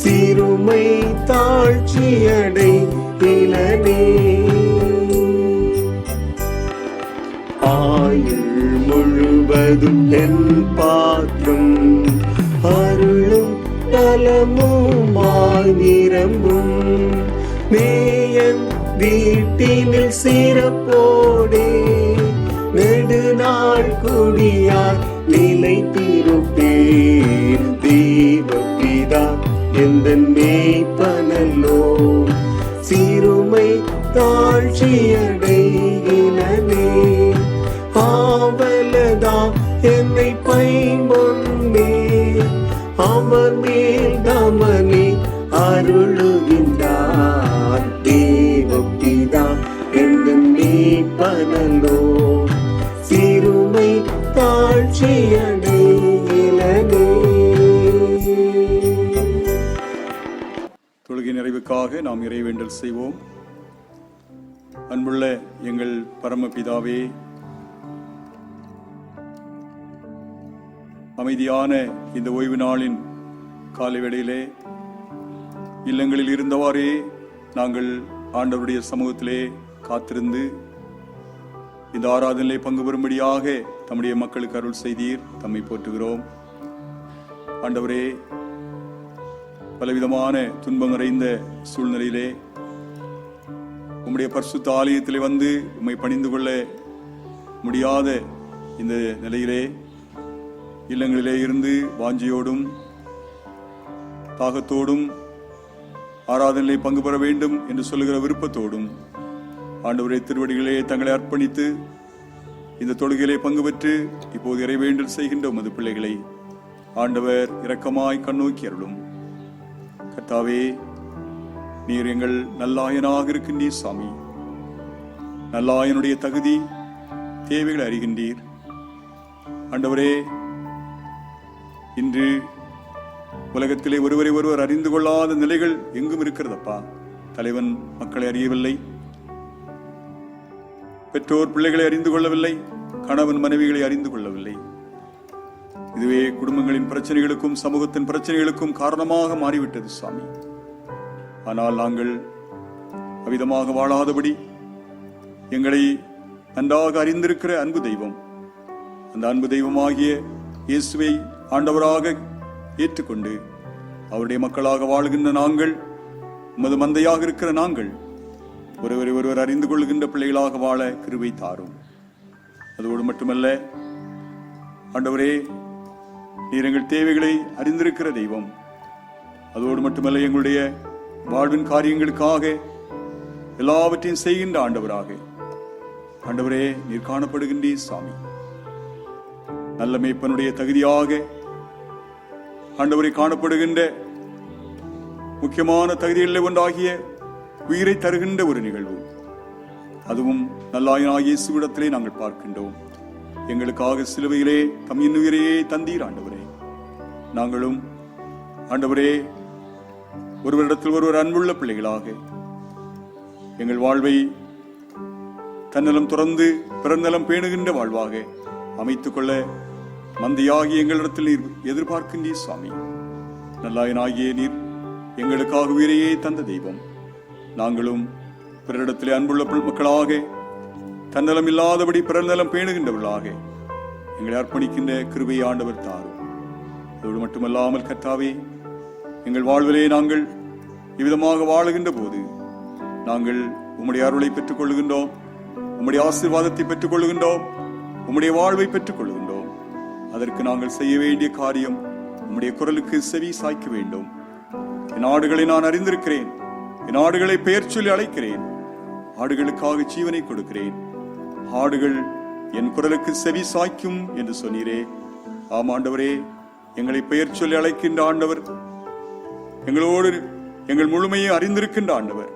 Speaker 4: சிறுமை தாழ்ச்சியடைகிறனே. ஆயுள் முழுவதும் என் பாத்திரம் அருளும் நலமுமாய் நிரம்பும். மேயன் வீட்டினில் சிறப்போடே நெடுநாள் குடியார் நிலைத்திருப்பேன். தேவபிதா எந்தன் மேய்ப்பனல்லோ, சிறுமை தாழ்ச்சியடைகிறனே. ஆவலதா என்னை பைம்பொன்னே, அவர் மேல் தமனே அருளுகின்றார். தேவபிதா எந்தன் மேய்ப்பனல்லோ, சிறுமை தாழ்ச்சியடைகிறனே.
Speaker 1: தொழுகை நிறைவுக்காக நாம் இறைவேண்டல் செய்வோம். அன்புள்ள எங்கள் பரமபிதாவே, அமைதியான இந்த ஓய்வு நாளின் காலை வேளையிலே இல்லங்களில் இருந்தவாறே நாங்கள் ஆண்டவருடைய சமூகத்திலே காத்திருந்து இந்த ஆராதனையிலே பங்கு பெறும்படியாக தம்முடைய மக்களுக்கு அருள் செய்தீர். தம்மை போற்றுகிறோம். ஆண்டவரே, பலவிதமான துன்பம் நிறைந்த சூழ்நிலையிலே உம்முடைய பரிசுத்த ஆலயத்திலே வந்து உம்மை பணிந்து கொள்ள முடியாத இந்த நிலையிலே இல்லங்களிலே இருந்து வாஞ்சியோடும் தாகத்தோடும் ஆராதனையிலே பங்கு பெற வேண்டும் என்று சொல்லுகிற விருப்பத்தோடும் ஆண்டவரே திருவடிகளே தங்களை அர்ப்பணித்து இந்த தொழுகையிலே பங்கு பெற்று இப்போது இறைவேண்டல் செய்கின்ற உமது பிள்ளைகளை ஆண்டவர் இரக்கமாய் கண்ணோக்கி அருளும். கர்த்தாவே, நீர் எங்கள் நல்லாயனாக இருக்கின்றீர் சாமி. நல்லாயனுடைய தகுதி தேவைகளை அறிகின்றீர். ஆண்டவரே, இன்று உலகத்திலே ஒருவரை ஒருவர் அறிந்து கொள்ளாத நிலைகள் எங்கும் இருக்கிறதப்பா. தலைவன் மக்களை அறியவில்லை, பெற்றோர் பிள்ளைகளை அறிந்து கொள்ளவில்லை, கணவன் மனைவிகளை அறிந்து கொள்ளவில்லை. இதுவே குடும்பங்களின் பிரச்சனைகளுக்கும் சமூகத்தின் பிரச்சனைகளுக்கும் காரணமாக மாறிவிட்டது சாமி. ஆனால் நாங்கள் அவிதமாக வாழாதபடி எங்களை நன்றாக அறிந்திருக்கிற அன்பு தெய்வம், அந்த அன்பு தெய்வமாகிய இயேசுவை ஆண்டவராக ஏற்றுக்கொண்டு அவருடைய மக்களாக வாழ்கின்ற நாங்கள், உமது மந்தையாக இருக்கிற நாங்கள் ஒருவரை ஒருவர் அறிந்து கொள்கின்ற பிள்ளைகளாக வாழ கிருபை தாரும். அதோடு மட்டுமல்ல ஆண்டவரே, நீர் எங்கள் தேவைகளை அறிந்திருக்கிற தெய்வம். அதோடு மட்டுமல்ல, எங்களுடைய வாழ்வின் காரியங்களுக்காக எல்லாவற்றையும் செய்கின்ற ஆண்டவராக ஆண்டவரே நீர் காணப்படுகின்றீர் சாமி. நல்ல மேய்ப்பனுடைய தகுதியாக ஆண்டவரை காணப்படுகின்ற முக்கியமான தகுதிகளில் ஒன்றாகிய உயிரை தருகின்ற ஒரு நிகழ்வு, அதுவும் நல்லாயனாகிய இயேசுவிடத்திலே நாங்கள் பார்க்கின்றோம். எங்களுக்காக சிலுவையிலே தம் இன்னுயிரையே தந்தீர் ஆண்டவரே. நாங்களும் ஆண்டவரே ஒருவரிடத்தில் ஒருவர் அன்புள்ள பிள்ளைகளாக எங்கள் வாழ்வை தன்னலம் துறந்து பிறநலம் பேணுகின்ற வாழ்வாக அமைத்துக் கொள்ள மந்தியாகிய எங்களிடத்தில் நீர் எதிர்பார்க்கின்றீர் சுவாமி. நல்லாயனாகிய நீர் எங்களுக்காக உயிரையே தந்த தெய்வம். நாங்களும் பிறரிடத்திலே அன்புள்ள மக்களாக தன்னலம் இல்லாதபடி பிறநலம் பேணுகின்றவர்களாக எங்களை அர்ப்பணிக்கின்ற கிருபை ஆண்டவர் தாரும். அதோடு மட்டுமல்லாமல் கர்த்தாவே, எங்கள் வாழ்விலே நாங்கள் இவ்விதமாக வாழுகின்ற போது நாங்கள் உம்முடைய அருளை பெற்றுக் கொள்ளுகின்றோம், உம்முடைய ஆசீர்வாதத்தை பெற்றுக் கொள்ளுகின்றோம், உம்முடைய வாழ்வை பெற்றுக் கொள்ளுகின்றோம். அதற்கு நாங்கள் செய்ய வேண்டிய காரியம் உம்முடைய குரலுக்கு செவி சாய்க்க வேண்டும். என் ஆடுகளை நான் அறிந்திருக்கிறேன், என் ஆடுகளை பெயர் சொல்லி அழைக்கிறேன், ஆடுகளுக்காக ஜீவனை கொடுக்கிறேன், ஆடுகள் என் குரலுக்கு செவி சாய்க்கும் என்று சொன்னீரே. ஆம் ஆண்டவரே, எங்களை பெயர் சொல்லி அழைக்கின்ற ஆண்டவர், எங்களோடு எங்கள் முழுமையை அறிந்திருக்கின்ற ஆண்டவர்,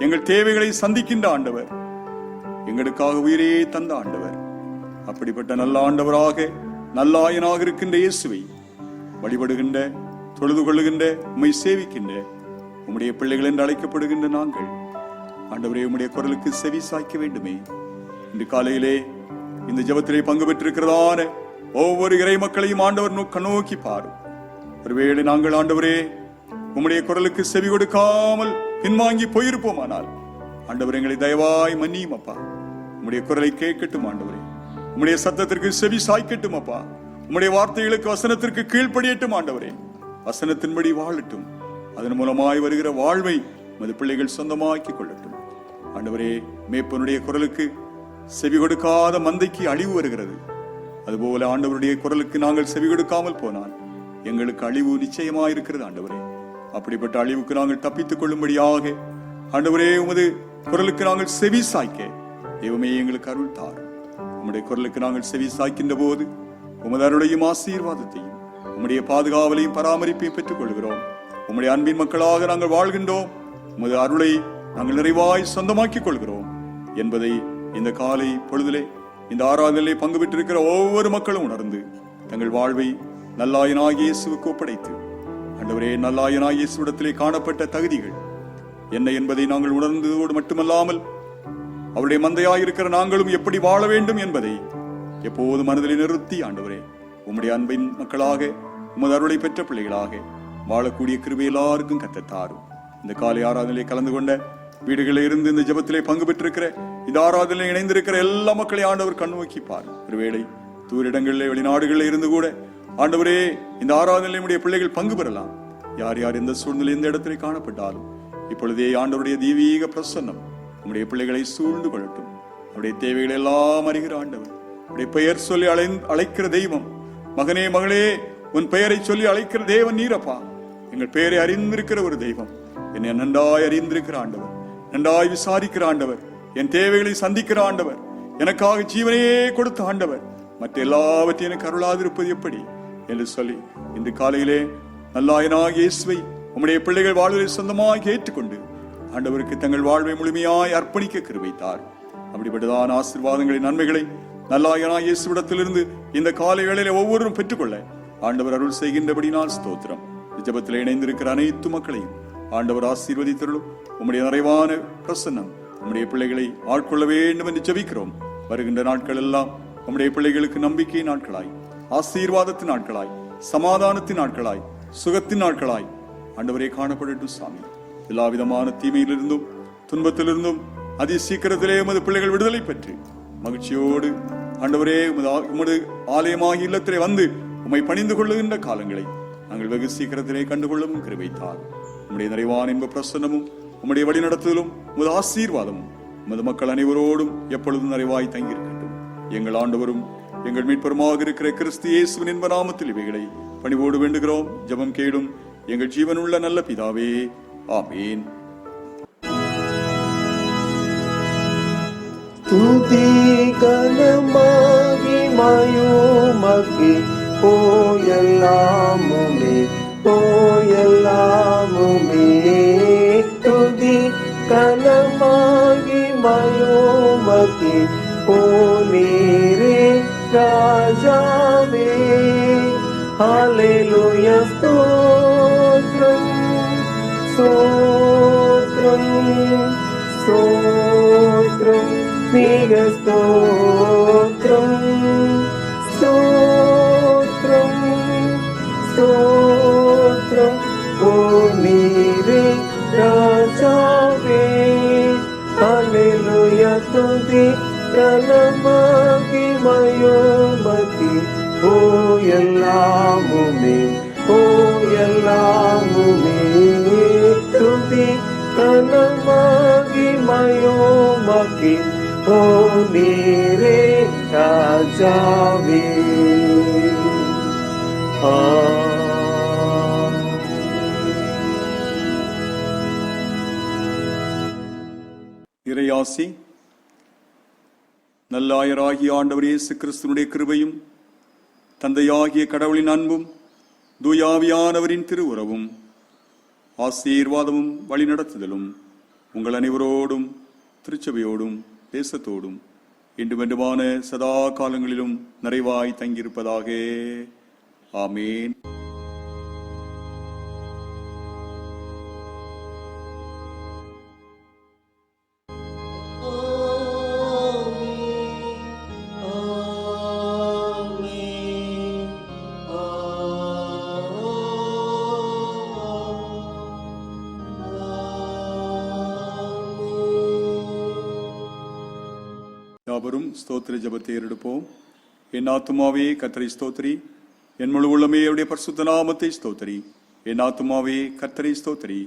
Speaker 1: எங்கள் தேவைகளை சந்திக்கின்ற ஆண்டவர், எங்களுக்காக உயிரையே தந்த ஆண்டவர். அப்படிப்பட்ட நல்ல ஆண்டவராக நல்லாயனாக இருக்கின்ற இயேசுவை வழிபடுகின்ற, தொழுது கொள்ளுகின்ற, உம்மை சேவிக்கின்ற உம்முடைய பிள்ளைகள் என்று அழைக்கப்படுகின்ற நாங்கள் ஆண்டவரே உம்முடைய குரலுக்கு செவி சாய்க்க வேண்டுமே. இன்று காலையிலே இந்த ஜெபத்திலே பங்கு பெற்றிருக்கிறதான ஒவ்வொரு இறை மக்களையும் ஆண்டவர் கண்ணோக்கி பாரும். ஒருவேளை நாங்கள் ஆண்டவரே உம்முடைய குரலுக்கு செவி கொடுக்காமல் பின்வாங்கி போயிருப்போமானால் ஆண்டவர் எங்களை தயவாய் மன்னியும் அப்பா. உம்முடைய குரலை கேட்கட்டும் ஆண்டவரே, உம்முடைய சத்தத்திற்கு செவி சாய்க்கட்டும் அப்பா. உம்முடைய வார்த்தைகளுக்கு வசனத்திற்கு கீழ்ப்படியட்டும் ஆண்டவரே. வசனத்தின்படி வாழட்டும். அதன் மூலமாய் வருகிற வாழ்வை மது பிள்ளைகள் சொந்தமாக்கி கொள்ளட்டும் ஆண்டவரே. மேய்ப்பனுடைய குரலுக்கு செவி கொடுக்காத மந்தைக்கு அழிவு வருகிறது. அதுபோல ஆண்டவருடைய குரலுக்கு நாங்கள் செவி கொடுக்காமல் போனால் எங்களுக்கு அழிவு நிச்சயமாயிருக்கிறது ஆண்டவரே. அப்படிப்பட்ட அழிவுக்கு நாங்கள் தப்பித்துக் கொள்ளும்படியாக ஆண்டவரே உமது குரலுக்கு நாங்கள் செவி சாய்க்க தெய்வமே எங்களுக்கு அருள் தாரும். உம்முடைய குரலுக்கு நாங்கள் செவி சாய்க்கின்ற போது உமது அருளையும் ஆசீர்வாதத்தையும் உம்முடைய பாதுகாவலையும் பராமரிப்பையும் பெற்றுக் கொள்கிறோம். உம்முடைய அன்பின் மக்களாக நாங்கள் வாழ்கின்றோம். உமது அருளை நாங்கள் நிறைவாய் சொந்தமாக்கிக் கொள்கிறோம் என்பதை இந்த காலை பொழுதிலே இந்த ஆராதனையிலே பங்கு பெற்றிருக்கிற ஒவ்வொரு மக்களும் உணர்ந்து தங்கள் வாழ்வை நல்லாயனாகிய இயேசுவுக்கு ஒப்படைத்து ஆண்டவரே, நல்லாயனாகிய இயேசுவிடத்திலே காணப்பட்ட தகுதிகள் என்ன என்பதை நாங்கள் உணர்ந்ததோடு மட்டுமல்லாமல் அவருடைய மந்தையாயிருக்கிற நாங்களும் எப்படி வாழ வேண்டும் என்பதை எப்போது மனதில் நிறுத்தி ஆண்டவரே உம்முடைய அன்பின் மக்களாக உமது அருளை பெற்ற பிள்ளைகளாக வாழக்கூடிய கிருபை எல்லாருக்கும் கர்த்தர் தாரும். இந்த காலை ஆராதனையிலே கலந்து கொண்ட வீடுகளில் இருந்து இந்த ஜெபத்திலே பங்கு பெற்றிருக்கிற இந்த ஆராதனையில் இணைந்திருக்கிற எல்லா மக்களையும் ஆண்டவர் கண்ணோக்கிப்பார். ஒருவேளை தூரிடங்களிலே வெளிநாடுகளில் இருந்து கூட ஆண்டவரே இந்த ஆராதனையில் நம்முடைய பிள்ளைகள் பங்கு பெறலாம். யார் யார் இந்த சூழ்நிலை இந்த இடத்திலே காணப்பட்டாலும் இப்பொழுதே ஆண்டவருடைய தெய்வீக பிரசன்னம் நம்முடைய பிள்ளைகளை சூழ்ந்து கொள்ளட்டும். அவருடைய தேவைகளை எல்லாம் அறிகிற ஆண்டவர், அவருடைய பெயர் சொல்லி அழைக்கிற தெய்வம், மகனே மகளே உன் பெயரை சொல்லி அழைக்கிற தேவன் நீரப்பா. எங்கள் பெயரை அறிந்திருக்கிற ஒரு தெய்வம், என்னை நன்றாய் அறிந்திருக்கிற ஆண்டவர், நன்றாய் விசாரிக்கிற ஆண்டவர், என் தேவைகளை சந்திக்கிற ஆண்டவர், எனக்காக ஜீவனையே கொடுத்த ஆண்டவர், மற்ற எல்லாவற்றையும் எனக்கு அருளாதிருப்பது எப்படி என்று சொல்லி இன்று காலையிலே நல்லாயனாக இயேசுவை உம்முடைய பிள்ளைகள் வாழ்வை சொந்தமாக ஏற்றுக்கொண்டு ஆண்டவருக்கு தங்கள் வாழ்வை முழுமையாய் அர்ப்பணிக்க கிருபைத்தார். அப்படிப்பட்டதான ஆசீர்வாதங்களின் நன்மைகளை நல்லாயனாக இயேசுவிடத்திலிருந்து இந்த காலை வேளையில ஒவ்வொருவரும் பெற்றுக்கொள்ள ஆண்டவர் அருள் செய்கின்றபடினால் ஸ்தோத்திரம். ஜெபத்தில் இணைந்திருக்கிற அனைத்து மக்களையும் ஆண்டவர் ஆசீர்வதித்தருளும். உம்முடைய நிறைவான பிரசன்னம் நம்முடைய பிள்ளைகளை ஆட்கொள்ள வேண்டும் என்று ஜெபிக்கிறோம். வருகின்ற நாட்கள் எல்லாம் நம்முடைய பிள்ளைகளுக்கு நம்பிக்கை நாட்களாய், ஆசீர்வாதத்தின் நாட்களாய், சமாதானத்தின் நாட்களாய், சுகத்தின் நாட்களாய் ஆண்டவரே காணப்படட்டும் சாமி. எல்லா விதமான தீமையிலிருந்தும் துன்பத்திலிருந்தும் அதி சீக்கிரத்திலே உமது பிள்ளைகள் விடுதலை பெற்று மகிழ்ச்சியோடு ஆண்டவரே உமது ஆலயமாகி இல்லத்திலே வந்து உம்மை பணிந்து கொள்ளுகின்ற காலங்களை நாங்கள் வெகு சீக்கிரத்திலே கண்டுகொள்ளவும் கிருபைத்தார். உம்முடைய நிறைவான இன்ப பிரசன்னமும் உம்முடைய வழிநடத்துதலும் உமது ஆசீர்வாதமும் உமது மக்கள் அனைவரோடும் எப்பொழுதும் நிறைவாய் தங்கியிருக்கட்டும். எங்கள் ஆண்டவரும் எங்கள் மீட்பருமாக இருக்கிற கிறிஸ்து இயேசுவின் இன்ப நாமத்தில் இவைகளை பணிவோடு வேண்டுகிறோம். ஜெபம் கேடும் எங்கள் ஜீவனுள்ள நல்ல பிதாவே, ஆமீன்.
Speaker 4: துதி கனமாகி மயுமகி போயெல்லாமுமே போயெல்லாமுமே. துதி கனமாகி மயுமகி போனீரே ராஜாவே. ஹல்லேலூயா ஸ்தோத்ரம் ஸ்தோத்ரம் ஸ்தோத்ரம் மிக ஸ்தோத்ரம் ஸ்தோத்ரம் ஸ்தோத்ரம். ஓ நீரே ராஜாவே. ஹல்லேலூயா துதி கனமாகி மயோமதி ஓ எல்லாமுமே ஓ எல்லாமுமே. துதி கனமாகி மயோமதி ஓ நீரே ராஜாவே.
Speaker 1: இறையாசி நல்லாயராகிய ஆண்டவர் இயேசு கிறிஸ்துவினுடைய கிருபையும் தந்தையாகிய கடவுளின் அன்பும் தூயாவியானவரின் திருவுறவும் ஆசீர்வாதமும் வழிநடத்துதலும் உங்கள் அனைவரோடும் திருச்சபையோடும் தேசத்தோடும் இன்றுமென்றுமான சதா காலங்களிலும் நிறைவாய் தங்கியிருப்பதாக. ஆமேன். யாவரும் ஸ்தோத்திர ஜெபத்தை ஏறெடுப்போம். என் ஆத்துமாவே கர்த்தரை ஸ்தோத்திரி, என் முழு உள்ளமே அவருடைய பரிசுத்த நாமத்தை ஸ்தோத்திரி. என் ஆத்துமாவே கர்த்தரை ஸ்தோத்திரி,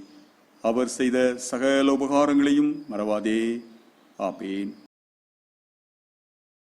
Speaker 1: அவர் செய்த சகல உபகாரங்களையும் மறவாதே. ஆமேன்.